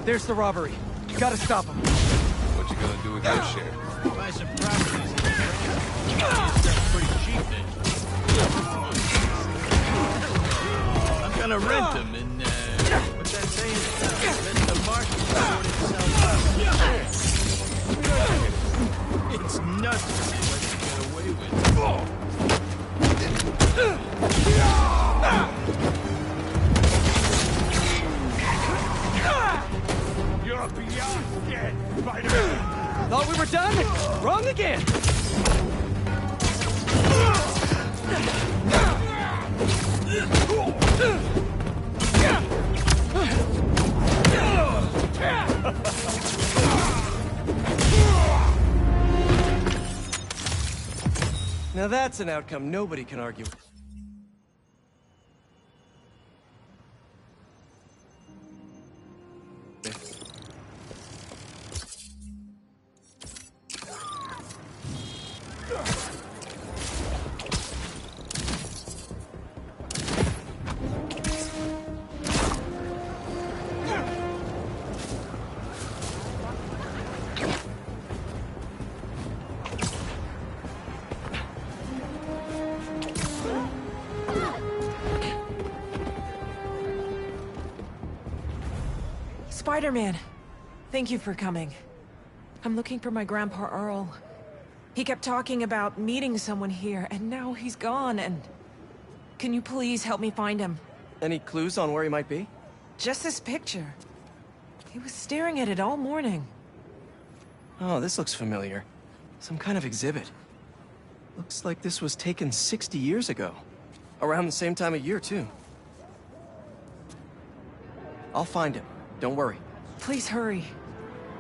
There's the robbery. Gotta stop him. What you gonna do with your share? Buy some properties. They're pretty cheap then. I'm gonna rent them and, what's that saying? Rent the market for itself. It's nuts to see what you get away with. You're beyond dead, Spider-Man! Thought we were done? Wrong again! Now that's an outcome nobody can argue with. Spider-Man, thank you for coming. I'm looking for my Grandpa Earl. He kept talking about meeting someone here, and now he's gone, and... Can you please help me find him? Any clues on where he might be? Just this picture. He was staring at it all morning. Oh, this looks familiar. Some kind of exhibit. Looks like this was taken 60 years ago. Around the same time of year, too. I'll find him. Don't worry. Please hurry.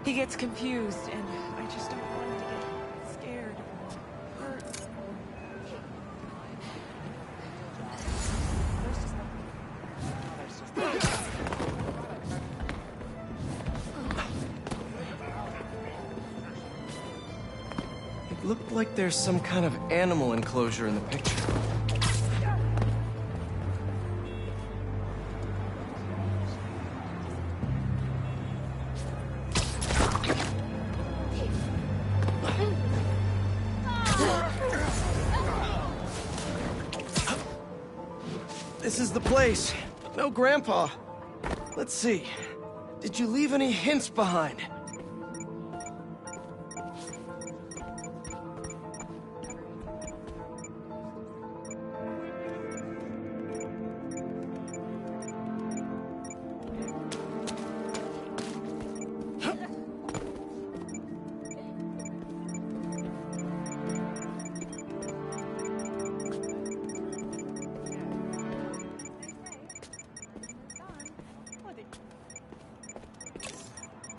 He gets confused, and I just don't want him to get scared or hurt. It looked like there's some kind of animal enclosure in the picture. This is the place. No Grandpa. Let's see. Did you leave any hints behind?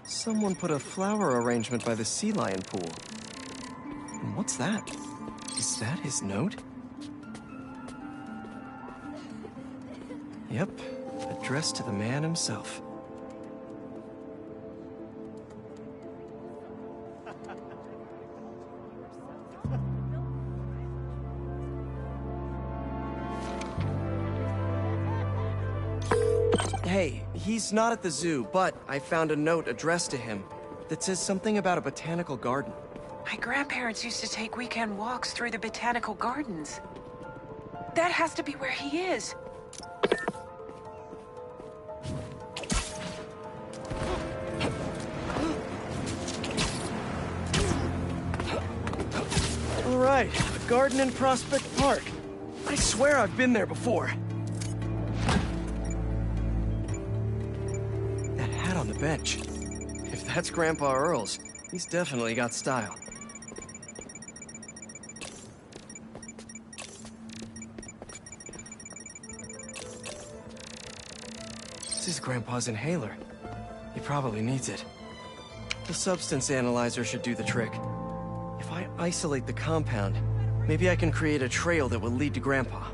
Someone put a flower arrangement by the sea lion pool. And what's that? Is that his note? Yep, addressed to the man himself. Hey, he's not at the zoo, but I found a note addressed to him that says something about a botanical garden. My grandparents used to take weekend walks through the botanical gardens. That has to be where he is. All right, a garden in Prospect Park. I swear I've been there before. That hat on the bench. If that's Grandpa Earl's, he's definitely got style. This is Grandpa's inhaler. He probably needs it. The substance analyzer should do the trick. If I isolate the compound, maybe I can create a trail that will lead to Grandpa.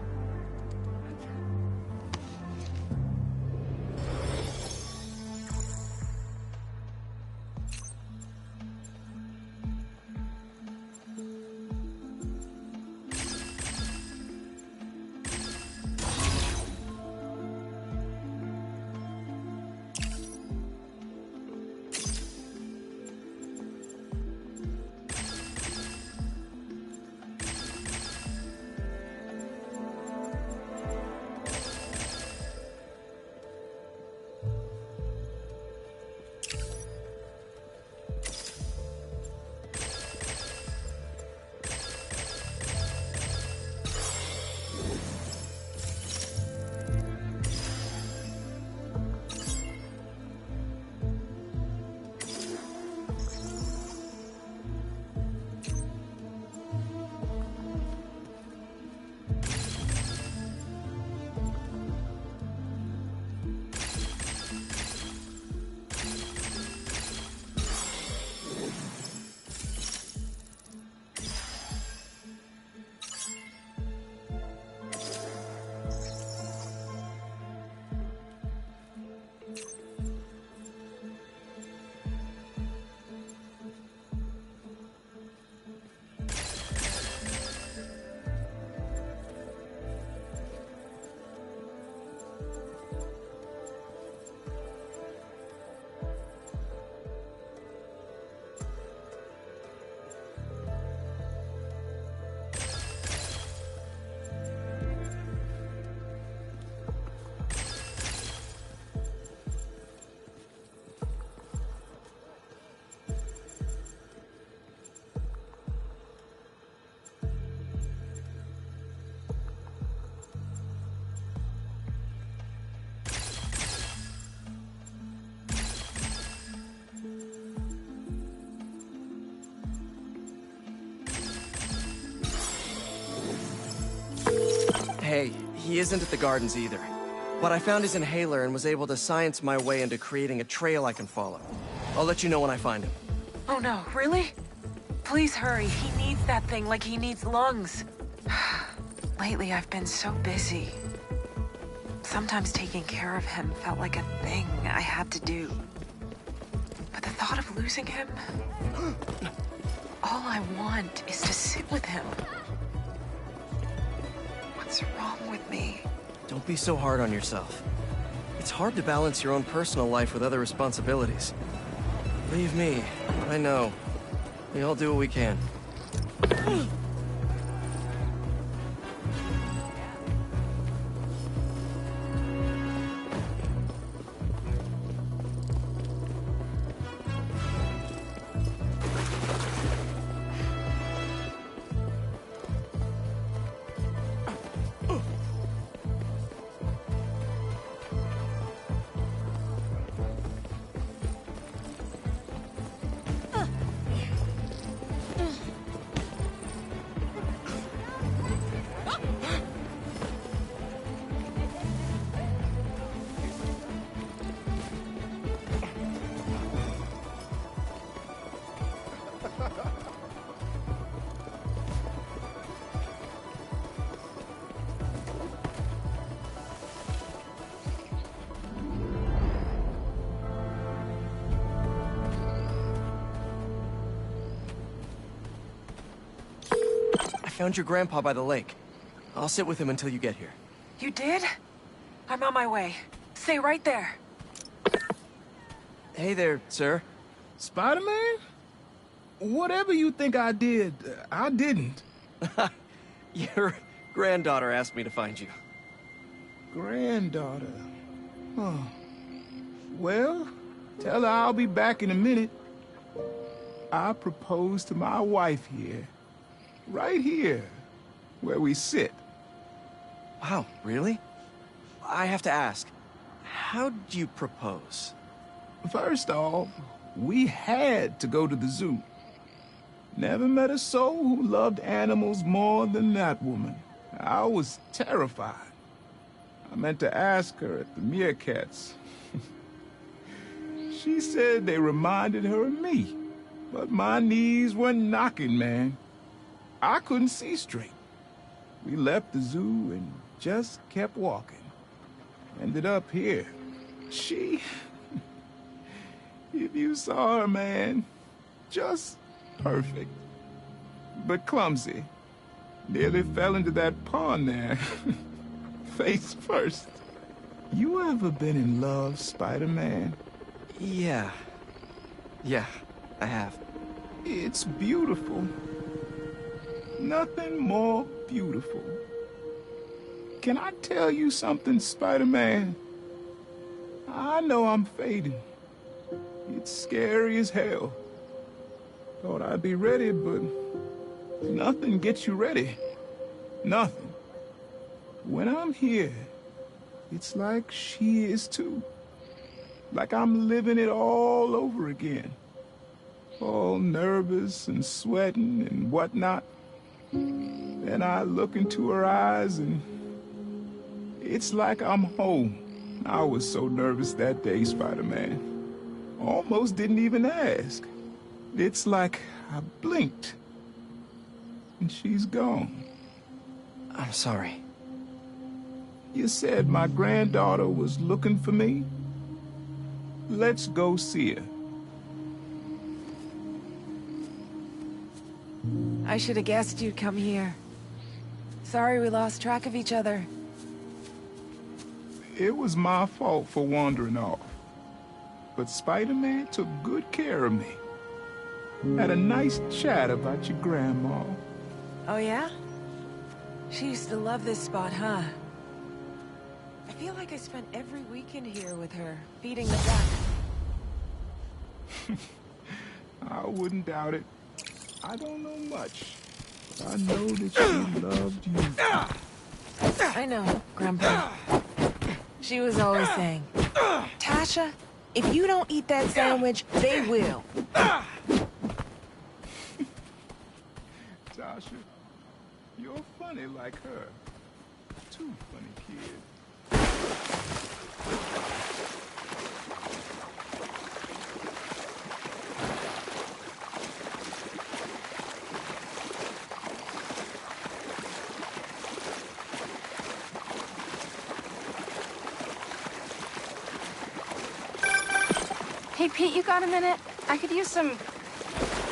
Hey, he isn't at the gardens either. But I found his inhaler and was able to science my way into creating a trail I can follow. I'll let you know when I find him. Oh no, really? Please hurry. He needs that thing like he needs lungs. Lately, I've been so busy. Sometimes taking care of him felt like a thing I had to do. But the thought of losing him... all I want is to sit with him. What's wrong with me? Don't be so hard on yourself. It's hard to balance your own personal life with other responsibilities. Believe me, I know. We all do what we can. I found your grandpa by the lake. I'll sit with him until you get here. You did? I'm on my way. Stay right there. Hey there, sir. Spider-Man? Whatever you think I did, I didn't. Your granddaughter asked me to find you. Granddaughter? Oh. Well, tell her I'll be back in a minute. I proposed to my wife here. Right here, where we sit. Wow, really? I have to ask, how'd you propose? First off, we had to go to the zoo. Never met a soul who loved animals more than that woman. I was terrified. I meant to ask her at the meerkats. She said they reminded her of me, but my knees were knocking, man. I couldn't see straight. We left the zoo and just kept walking. Ended up here. She... if you saw her, man, just perfect. But clumsy. Nearly fell into that pond there. Face first. You ever been in love, Spider-Man? Yeah. Yeah, I have. It's beautiful. Nothing more beautiful. Can I tell you something, Spider-Man? I know I'm fading. It's scary as hell. Thought I'd be ready, but nothing gets you ready. Nothing. When I'm here, it's like she is too. Like I'm living it all over again. All nervous and sweating and whatnot. Then I look into her eyes and it's like I'm home. I was so nervous that day, Spider-Man. Almost didn't even ask. It's like I blinked and she's gone. I'm sorry. You said my granddaughter was looking for me? Let's go see her. I should have guessed you'd come here. Sorry we lost track of each other. It was my fault for wandering off. But Spider-Man took good care of me. Had a nice chat about your grandma. Oh yeah? She used to love this spot, huh? I feel like I spent every weekend here with her, feeding the duck. I wouldn't doubt it. I don't know much, but I know that she loved you. I know, Grandpa. She was always saying, Tasha, if you don't eat that sandwich, they will. Tasha, you're funny like her. Too funny, kid. Hey, Pete, you got a minute? I could use some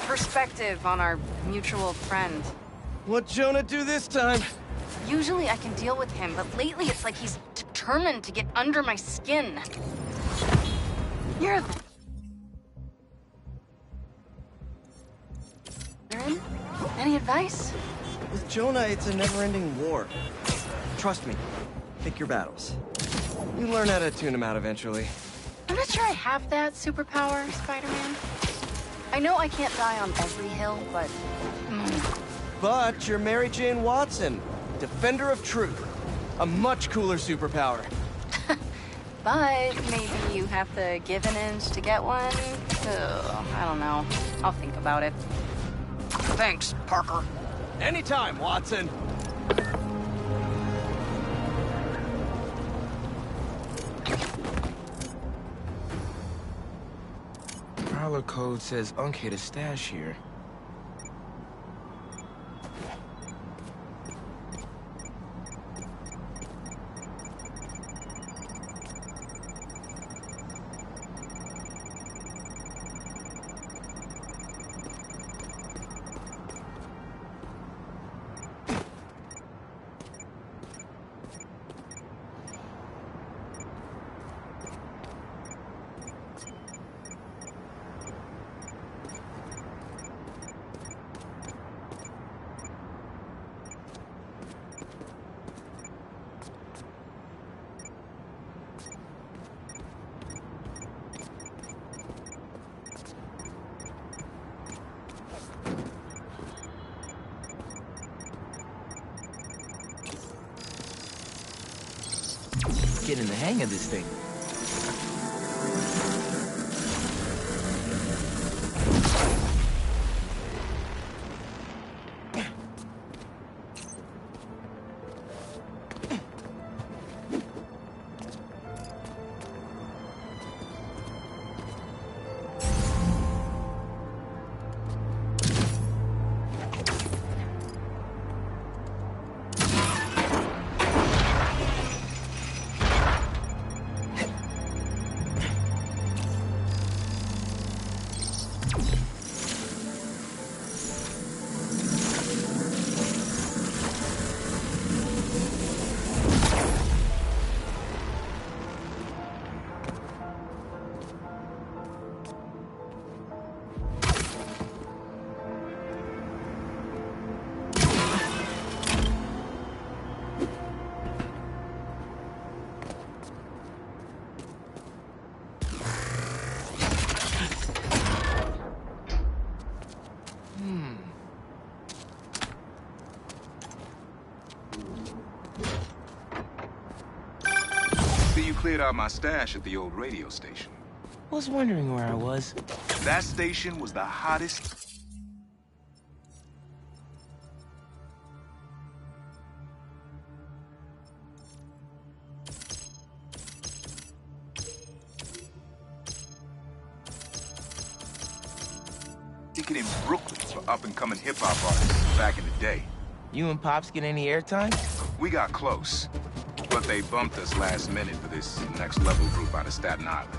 perspective on our mutual friend. What'd Jonah do this time? Usually I can deal with him, but lately it's like he's determined to get under my skin. You're in? Any advice? With Jonah, it's a never-ending war. Trust me. Pick your battles. You learn how to tune them out eventually. I'm not sure I have that superpower, Spider-Man. I know I can't die on every hill, but... But you're Mary Jane Watson, Defender of Truth. A much cooler superpower. But maybe you have to give an inch to get one? Ugh, I don't know. I'll think about it. Thanks, Parker. Anytime, Watson. Prowler code says Unk hid a stash here. Getting the hang of this thing. Cleared out my stash at the old radio station. Was wondering where I was. That station was the hottest. Ticket in Brooklyn for up-and-coming hip-hop artists back in the day. You and Pops get any airtime? We got close. But they bumped us last minute for this next level group out of Staten Island.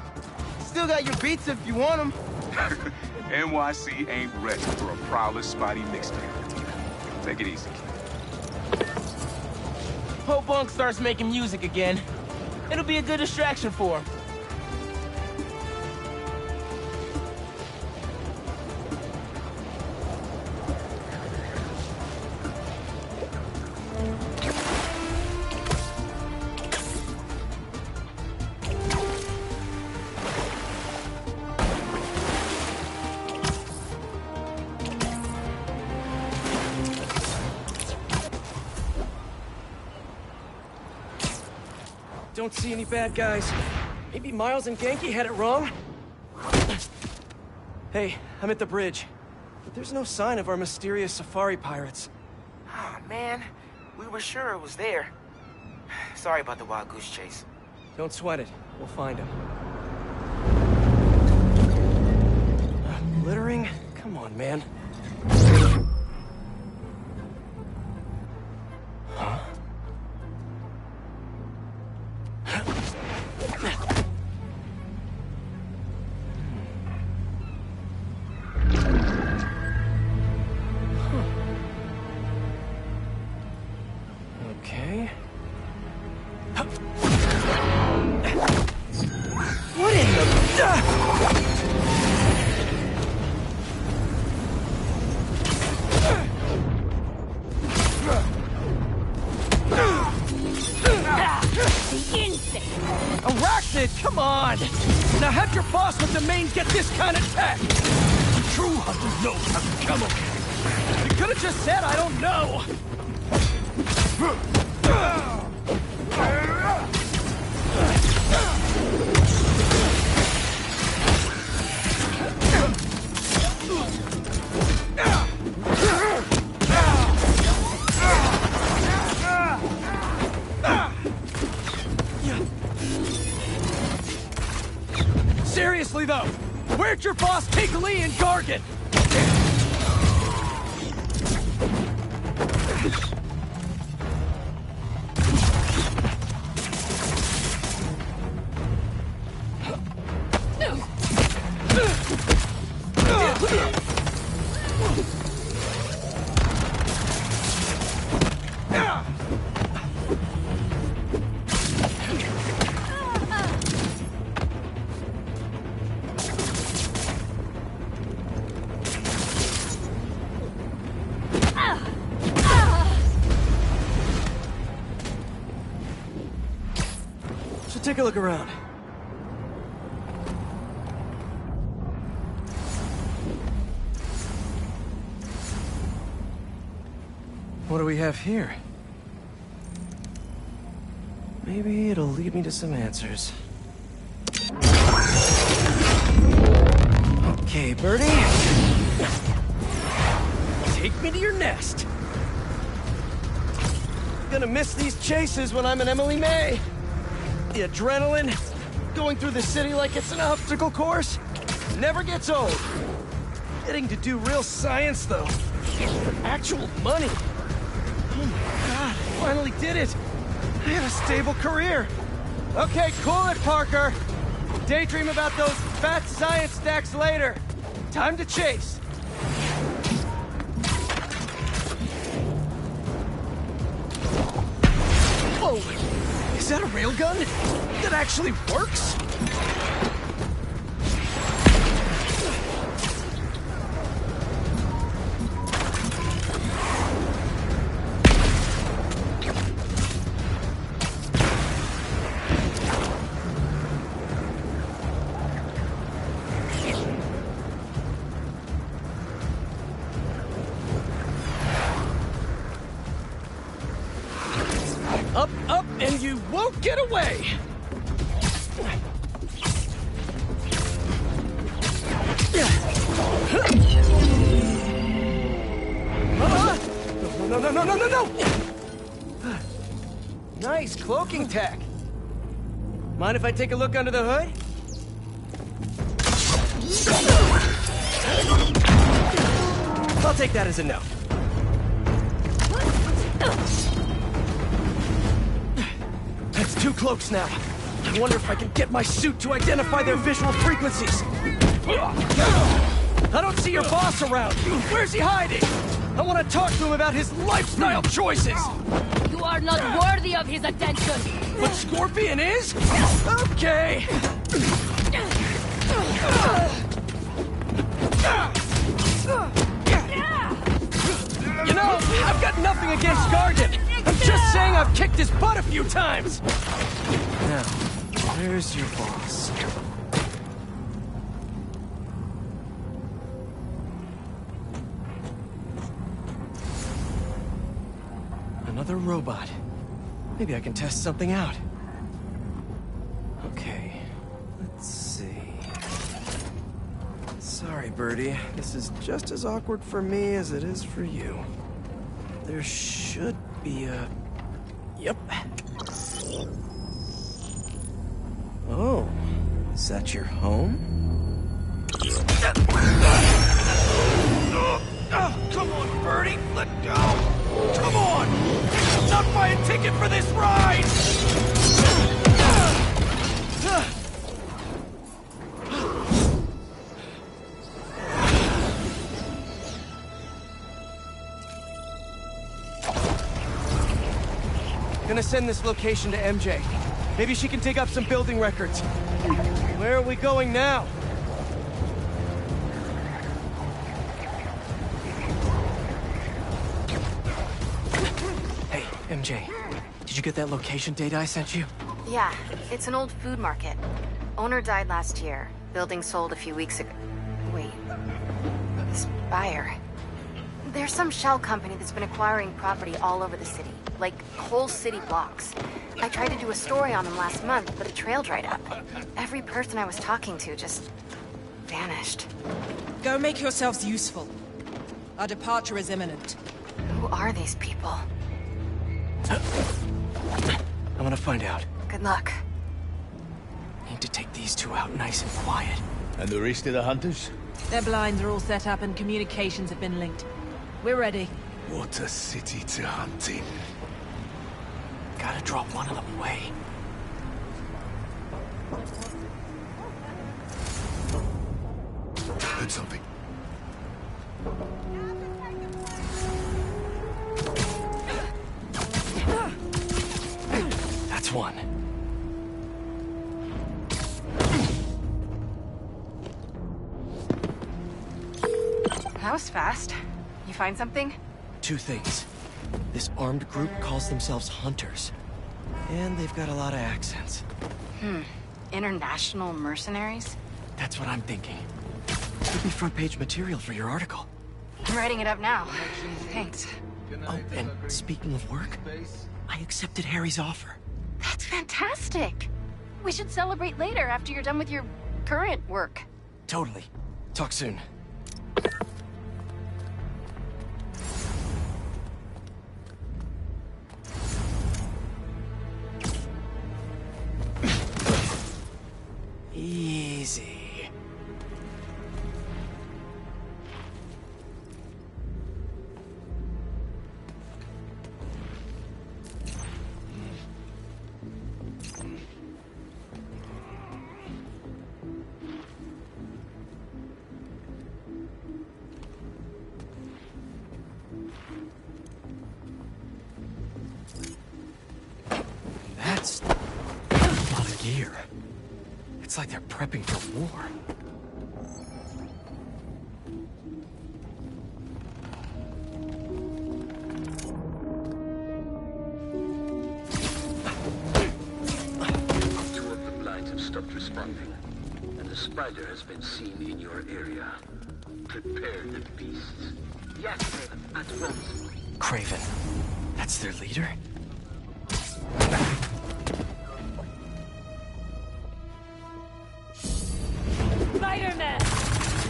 Still got your beats if you want them. NYC ain't ready for a Prowler Spidey mixtape. Take it easy, kid. Hope Unk starts making music again. It'll be a good distraction for him. Don't see any bad guys. Maybe Miles and Genki had it wrong? Hey, I'm at the bridge. But there's no sign of our mysterious safari pirates. Oh, man. We were sure it was there. Sorry about the wild goose chase. Don't sweat it. We'll find him. Littering? Come on, man. Huh? Arachnid, come on! Now have your boss with the main get this kind of tech! True hunter knows how to camouflage. You could have just said I don't know! Seriously though, where'd your boss take Lee and Gargan? Take a look around. What do we have here? Maybe it'll lead me to some answers. Okay, Birdie. Take me to your nest. Gonna miss these chases when I'm an Emily May. The adrenaline, going through the city like it's an obstacle course, never gets old. Getting to do real science, though. For actual money. Oh my god, I finally did it. I have a stable career. Okay, cool it, Parker. Daydream about those fat science stacks later. Time to chase. Whoa! Is that a railgun? That actually works? Up, up, and you won't get away! No! Nice cloaking tech. Mind if I take a look under the hood? I'll take that as a no. That's 2 cloaks now. I wonder if I can get my suit to identify their visual frequencies. I don't see your boss around. Where's he hiding? I want to talk to him about his lifestyle choices. You are not worthy of his attention. But Scorpion is? Okay. You know, I've got nothing against Gargan. I'm just saying I've kicked his butt a few times. Now, where's your boss? Another robot. Maybe I can test something out. Okay, let's see. Sorry, Birdie. This is just as awkward for me as it is for you. There should be a... Yep. Oh, is that your home? Oh, come on, Birdie, let go! Come on! Not buy a ticket for this ride! Gonna send this location to MJ. Maybe she can dig up some building records. Where are we going now? Hey, MJ. Did you get that location data I sent you? Yeah, it's an old food market. Owner died last year. Building sold a few weeks ago. Wait. This buyer. There's some shell company that's been acquiring property all over the city. Like, whole city blocks. I tried to do a story on them last month, but the trail dried up. Every person I was talking to just vanished. Go make yourselves useful. Our departure is imminent. Who are these people? I'm gonna find out. Good luck. Need to take these two out nice and quiet. And the rest of the hunters? Their blinds are all set up and communications have been linked. We're ready. What a city to hunt in. Gotta draw one of them away. Heard something. That's one. That was fast. You find something? Two things. This armed group calls themselves Hunters. And they've got a lot of accents. International mercenaries? That's what I'm thinking. Could be front page material for your article. I'm writing it up now. Thanks. Oh, and speaking of work, I accepted Harry's offer. That's fantastic. We should celebrate later after you're done with your current work. Totally. Talk soon. Easy. That's a lot of gear. It's like they're prepping for war. Two of the blinds have stopped responding, and the spider has been seen in your area. Prepare the beasts. Yes, Craven, at once. Craven. That's their leader? Spider-Man!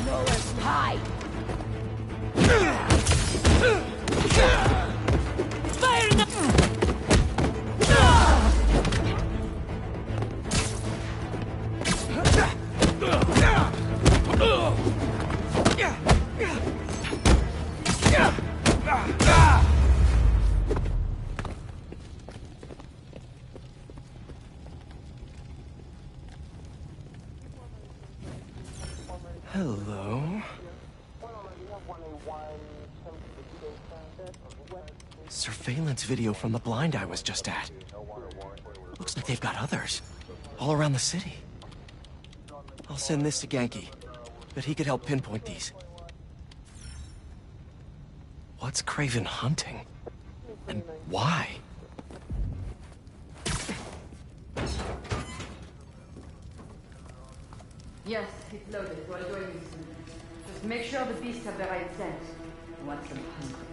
Nowhere to hide! Hello? Surveillance video from the blind I was just at. Looks like they've got others. All around the city. I'll send this to Ganke. Bet he could help pinpoint these. What's Craven hunting? And why? Yes, it's loaded. We're joining you soon. Just make sure the beasts have the right scent. I want them hungry.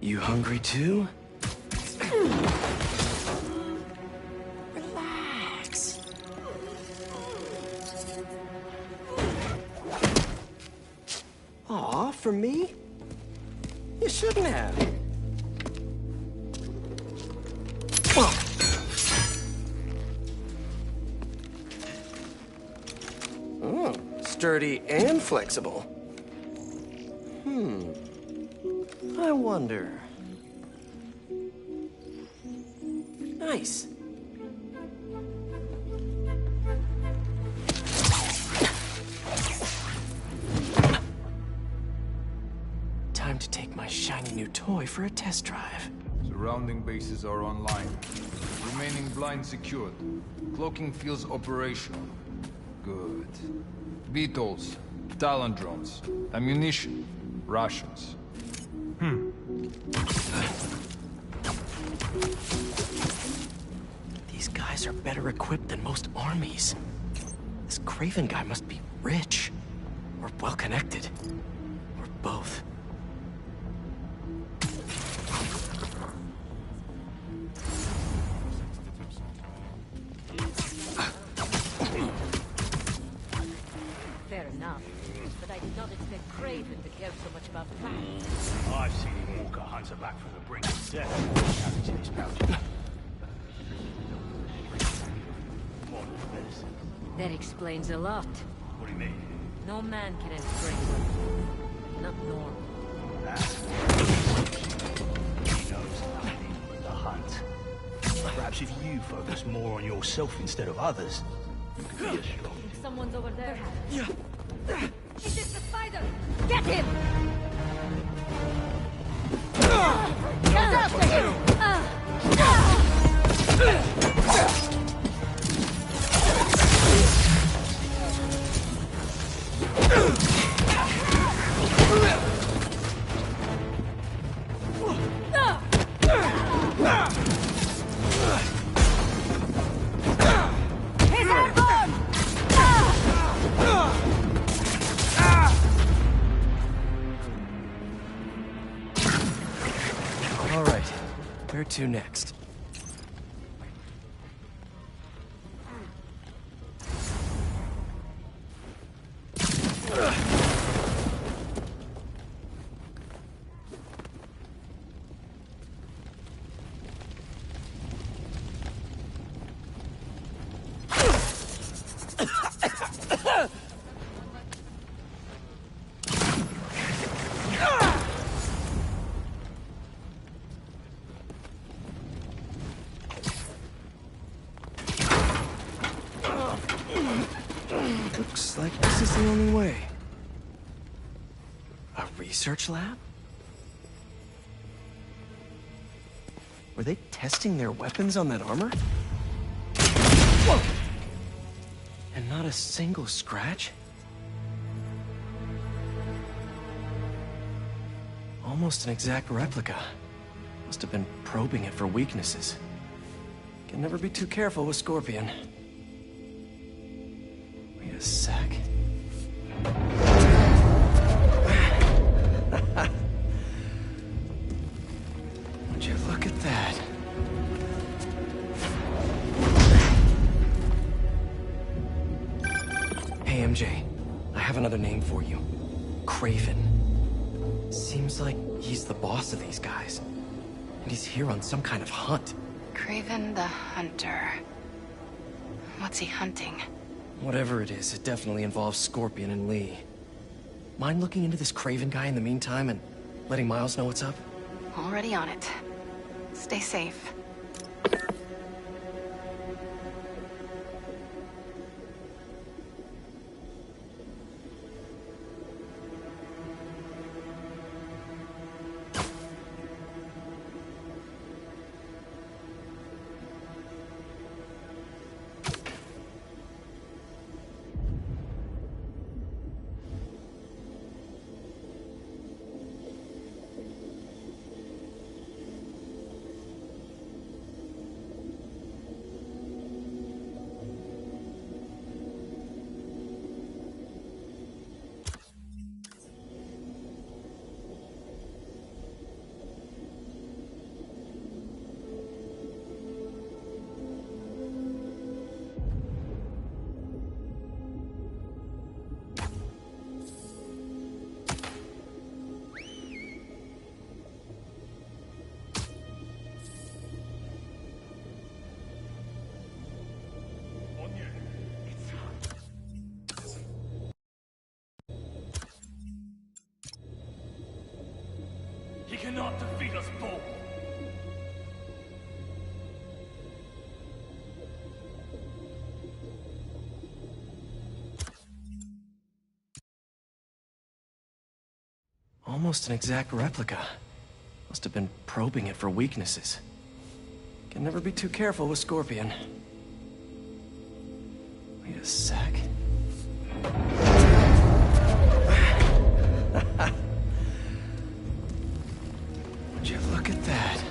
You hungry too? Relax. Aw, for me? You shouldn't have. Oh, sturdy and flexible. I wonder. Nice. Time to take my shiny new toy for a test drive. Surrounding bases are online. Remaining blind secured. Cloaking fields operational. Good. Beetles, Talon drones, ammunition, rations. These guys are better equipped than most armies. This Craven guy must be rich, or well-connected, or both. Fair enough, but I did not expect Craven to care so much about facts. I've seen him walk a hunter back from the brink of death. Carries in his pouch. That explains a lot. What do you mean? No man can end Craven. Not normal. He knows nothing but the hunt. Perhaps if you focus more on yourself instead of others, you could be as strong. I think someone's over there. Yeah. It is the spider! Get him! Get after him! All right, where to next? Looks like this is the only way. A research lab? Were they testing their weapons on that armor? Whoa! And not a single scratch? Almost an exact replica. Must have been probing it for weaknesses. Can never be too careful with Scorpion. Wait a sec. Would you look at that? Hey, MJ. I have another name for you. Craven. Seems like he's the boss of these guys. And he's here on some kind of hunt. Craven the Hunter. What's he hunting? Whatever it is, it definitely involves Scorpion and Lee. Mind looking into this Craven guy in the meantime and letting Miles know what's up? Already on it. Stay safe. He cannot defeat us both. Almost an exact replica. Must have been probing it for weaknesses. Can never be too careful with Scorpion. Wait a sec. Would you look at that?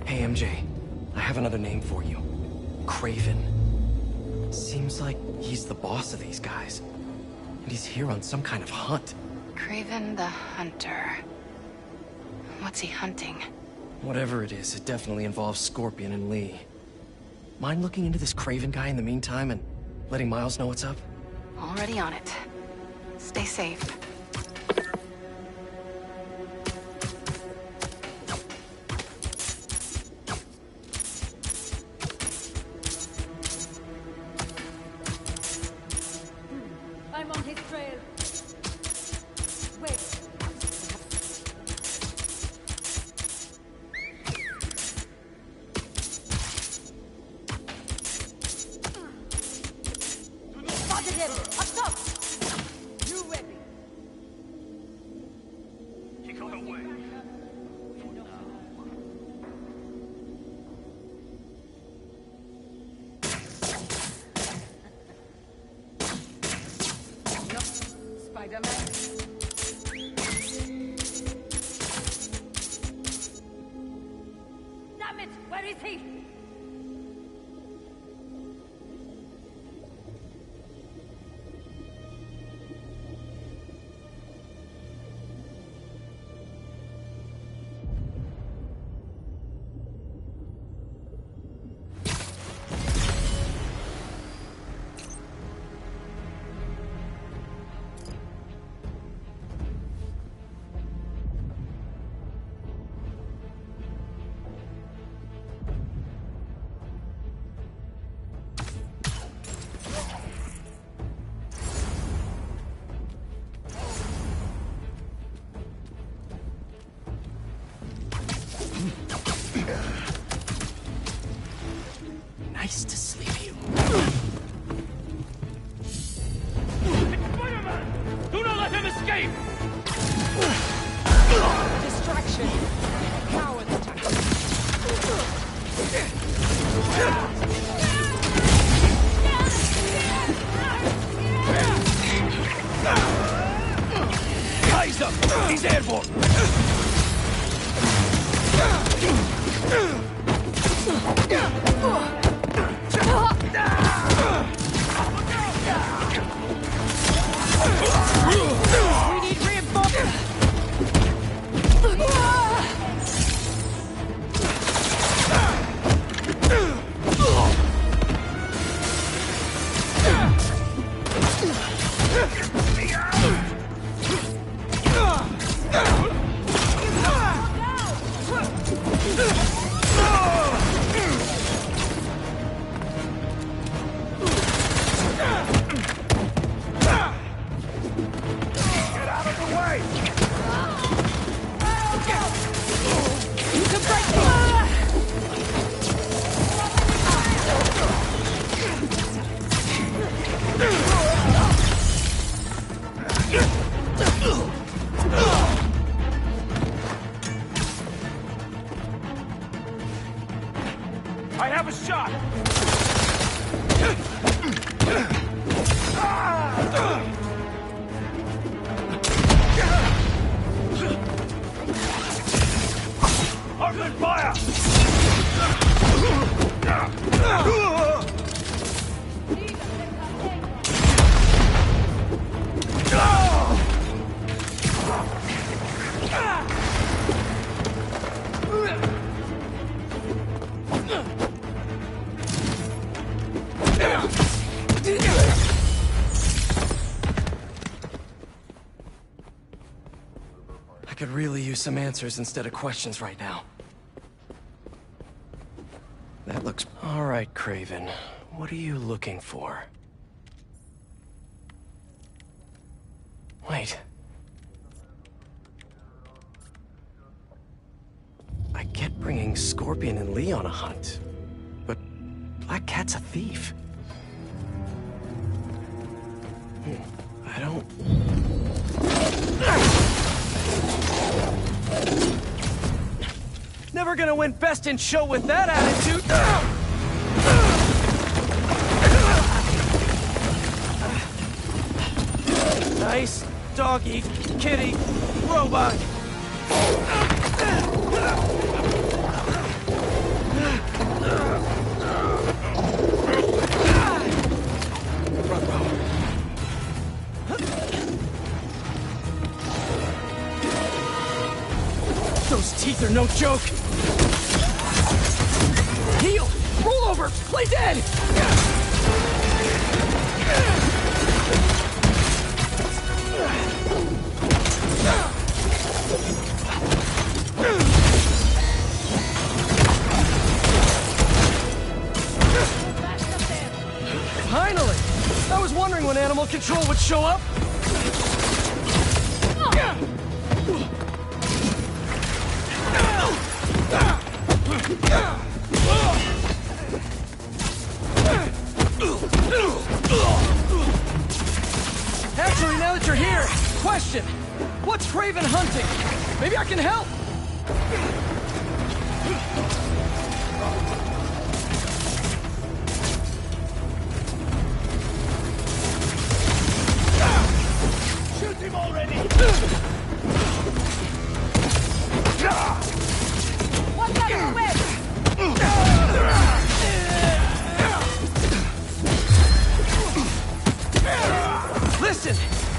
Hey, MJ. I have another name for you. Kraven. Seems like he's the boss of these guys. And he's here on some kind of hunt. Kraven the Hunter. What's he hunting? Whatever it is, it definitely involves Scorpion and Lee. Mind looking into this Kraven guy in the meantime and letting Miles know what's up? Already on it. Stay safe. I'm on his trail. Wait. Spotted him! Up top! New weapon. He got away. Spider-Man. Damn it! Where is he? Nice to sleep you. Spider-Man! Do not let him escape! Distraction. Coward attack. Eyes up! He's airborne! We need reinforcements. I have a shot! Open fire! I could really use some answers instead of questions right now. That looks... All right, Kraven. What are you looking for? Wait. I get bringing Scorpion and Lee on a hunt, but Black Cat's a thief. A I don't... Never gonna win Best in Show with that attitude! Nice doggy, kitty, robot! Those teeth are no joke! Heal! Roll over! Play dead! Finally! I was wondering when Animal Control would show up! Actually, now that you're here, question. What's Craven hunting? Maybe I can help. Shoot him already! Watch out for the web! Listen,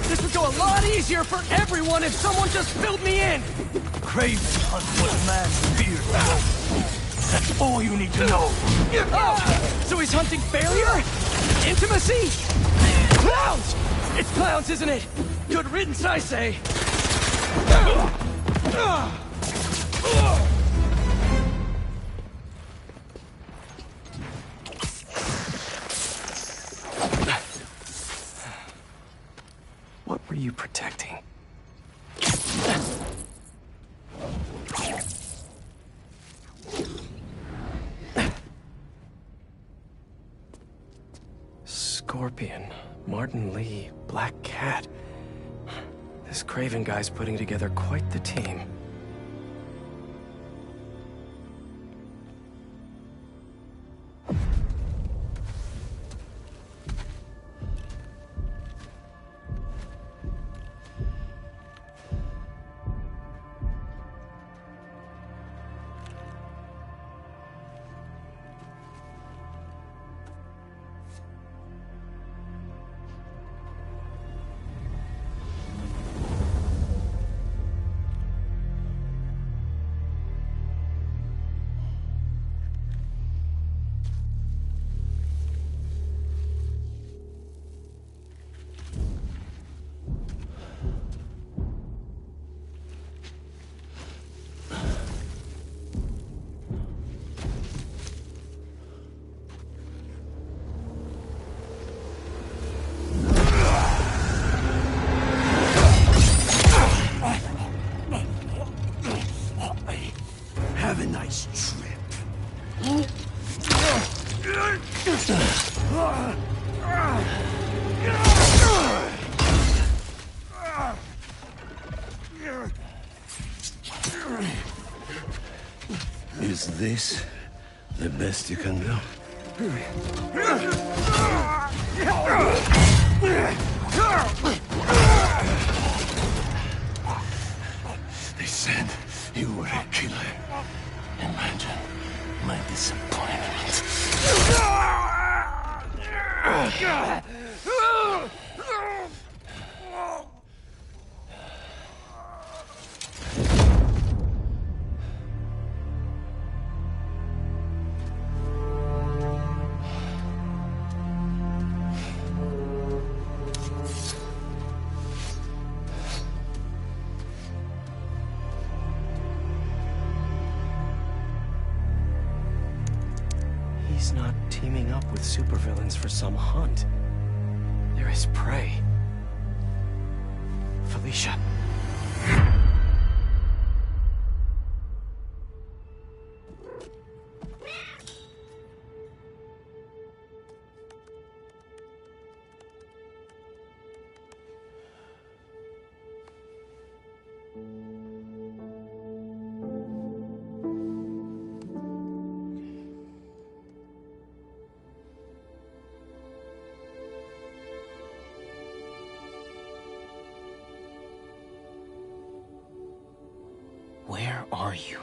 this would go a lot easier for everyone if someone just filled me in. Craven hunts what a man fears the most. That's all you need to know. Oh, so he's hunting failure? Intimacy? Clowns! It's clowns, isn't it? Good riddance, I say. What were you protecting? Scorpion, Martin Lee, Black Cat. This Craven guy's putting together quite the team. Have a nice trip. Is this the best you can do? They said you were a killer. Imagine my disappointment. He's not teaming up with supervillains for some hunt. There is prey. Felicia. Where are you?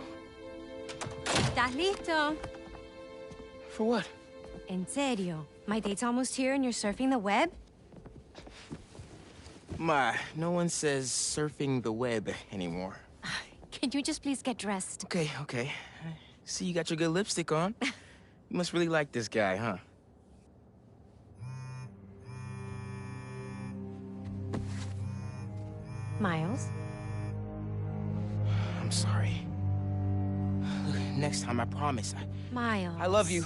¿Estás listo? For what? En serio? My date's almost here and you're surfing the web? Ma, no one says surfing the web anymore. Can you just please get dressed? Okay, okay. See, you got your good lipstick on. You must really like this guy, huh? Miles? I'm sorry. Look, next time, I promise. Miles. I love you.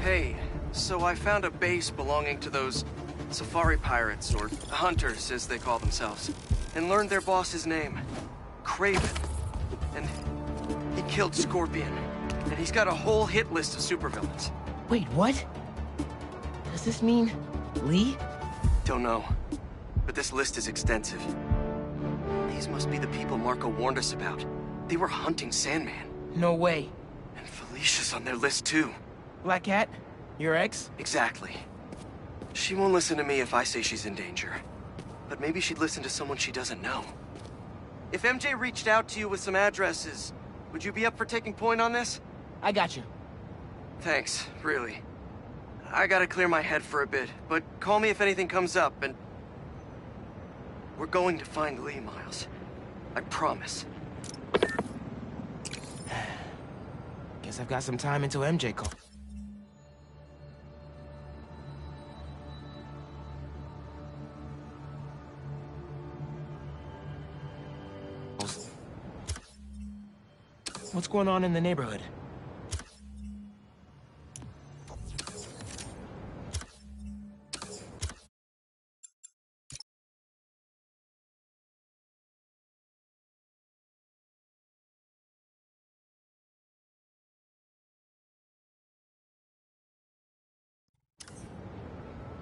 Hey, so I found a base belonging to those safari pirates, or hunters as they call themselves, and learned their boss's name, Kraven. And he killed Scorpion, and he's got a whole hit list of supervillains. Wait, what? Does this mean Lee? Don't know, but this list is extensive. These must be the people Marco warned us about. They were hunting Sandman. No way. And Felicia's on their list too. Black Cat? Your ex? Exactly. She won't listen to me if I say she's in danger. But maybe she'd listen to someone she doesn't know. If MJ reached out to you with some addresses, would you be up for taking point on this? I got you. Thanks, really. I gotta clear my head for a bit, but call me if anything comes up, and... We're going to find Lee, Miles. I promise. Guess I've got some time until MJ calls. What's going on in the neighborhood?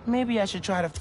Maybe I should try to...